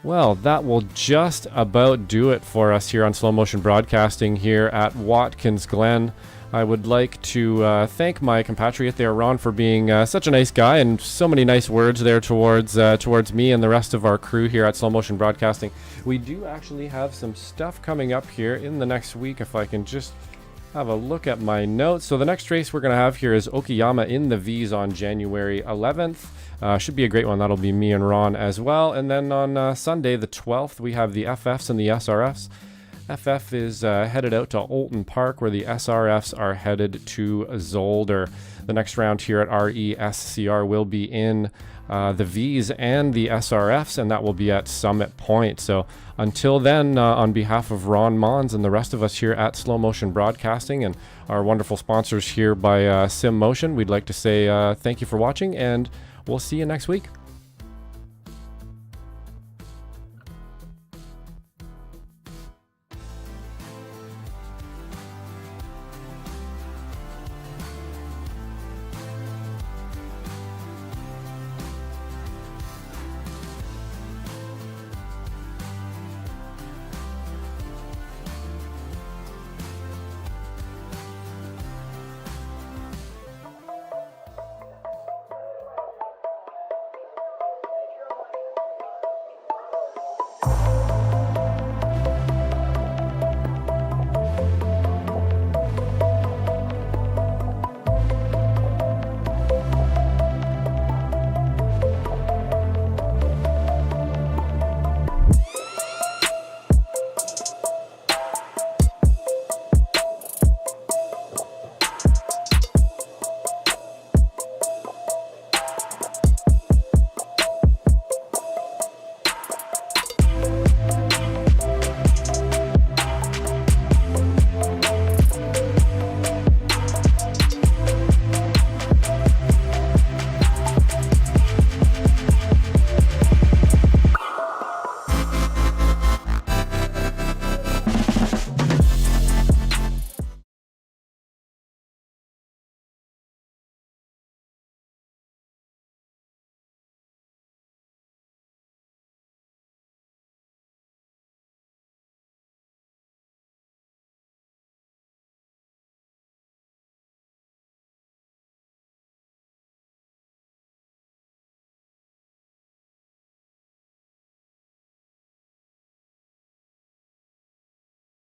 Well, that will just about do it for us here on Slow Motion Broadcasting here at Watkins Glen. I would like to thank my compatriot there, Ron, for being such a nice guy and so many nice words there towards me and the rest of our crew here at Slow Motion Broadcasting. We do actually have some stuff coming up here in the next week, if I can just have a look at my notes. So the next race we're going to have here is Okayama in the V's on January 11th. Should be a great one. That'll be me and Ron as well. And then on Sunday the 12th, we have the FFs and the SRFs. FF is headed out to Olton Park, where the SRFs are headed to Zolder. The next round here at RESCR will be in the V's and the SRFs, and that will be at Summit Point. So until then, on behalf of Ron, Maunz, and the rest of us here at Slow Motion Broadcasting and our wonderful sponsors here by SimMotion, we'd like to say thank you for watching, and we'll see you next week.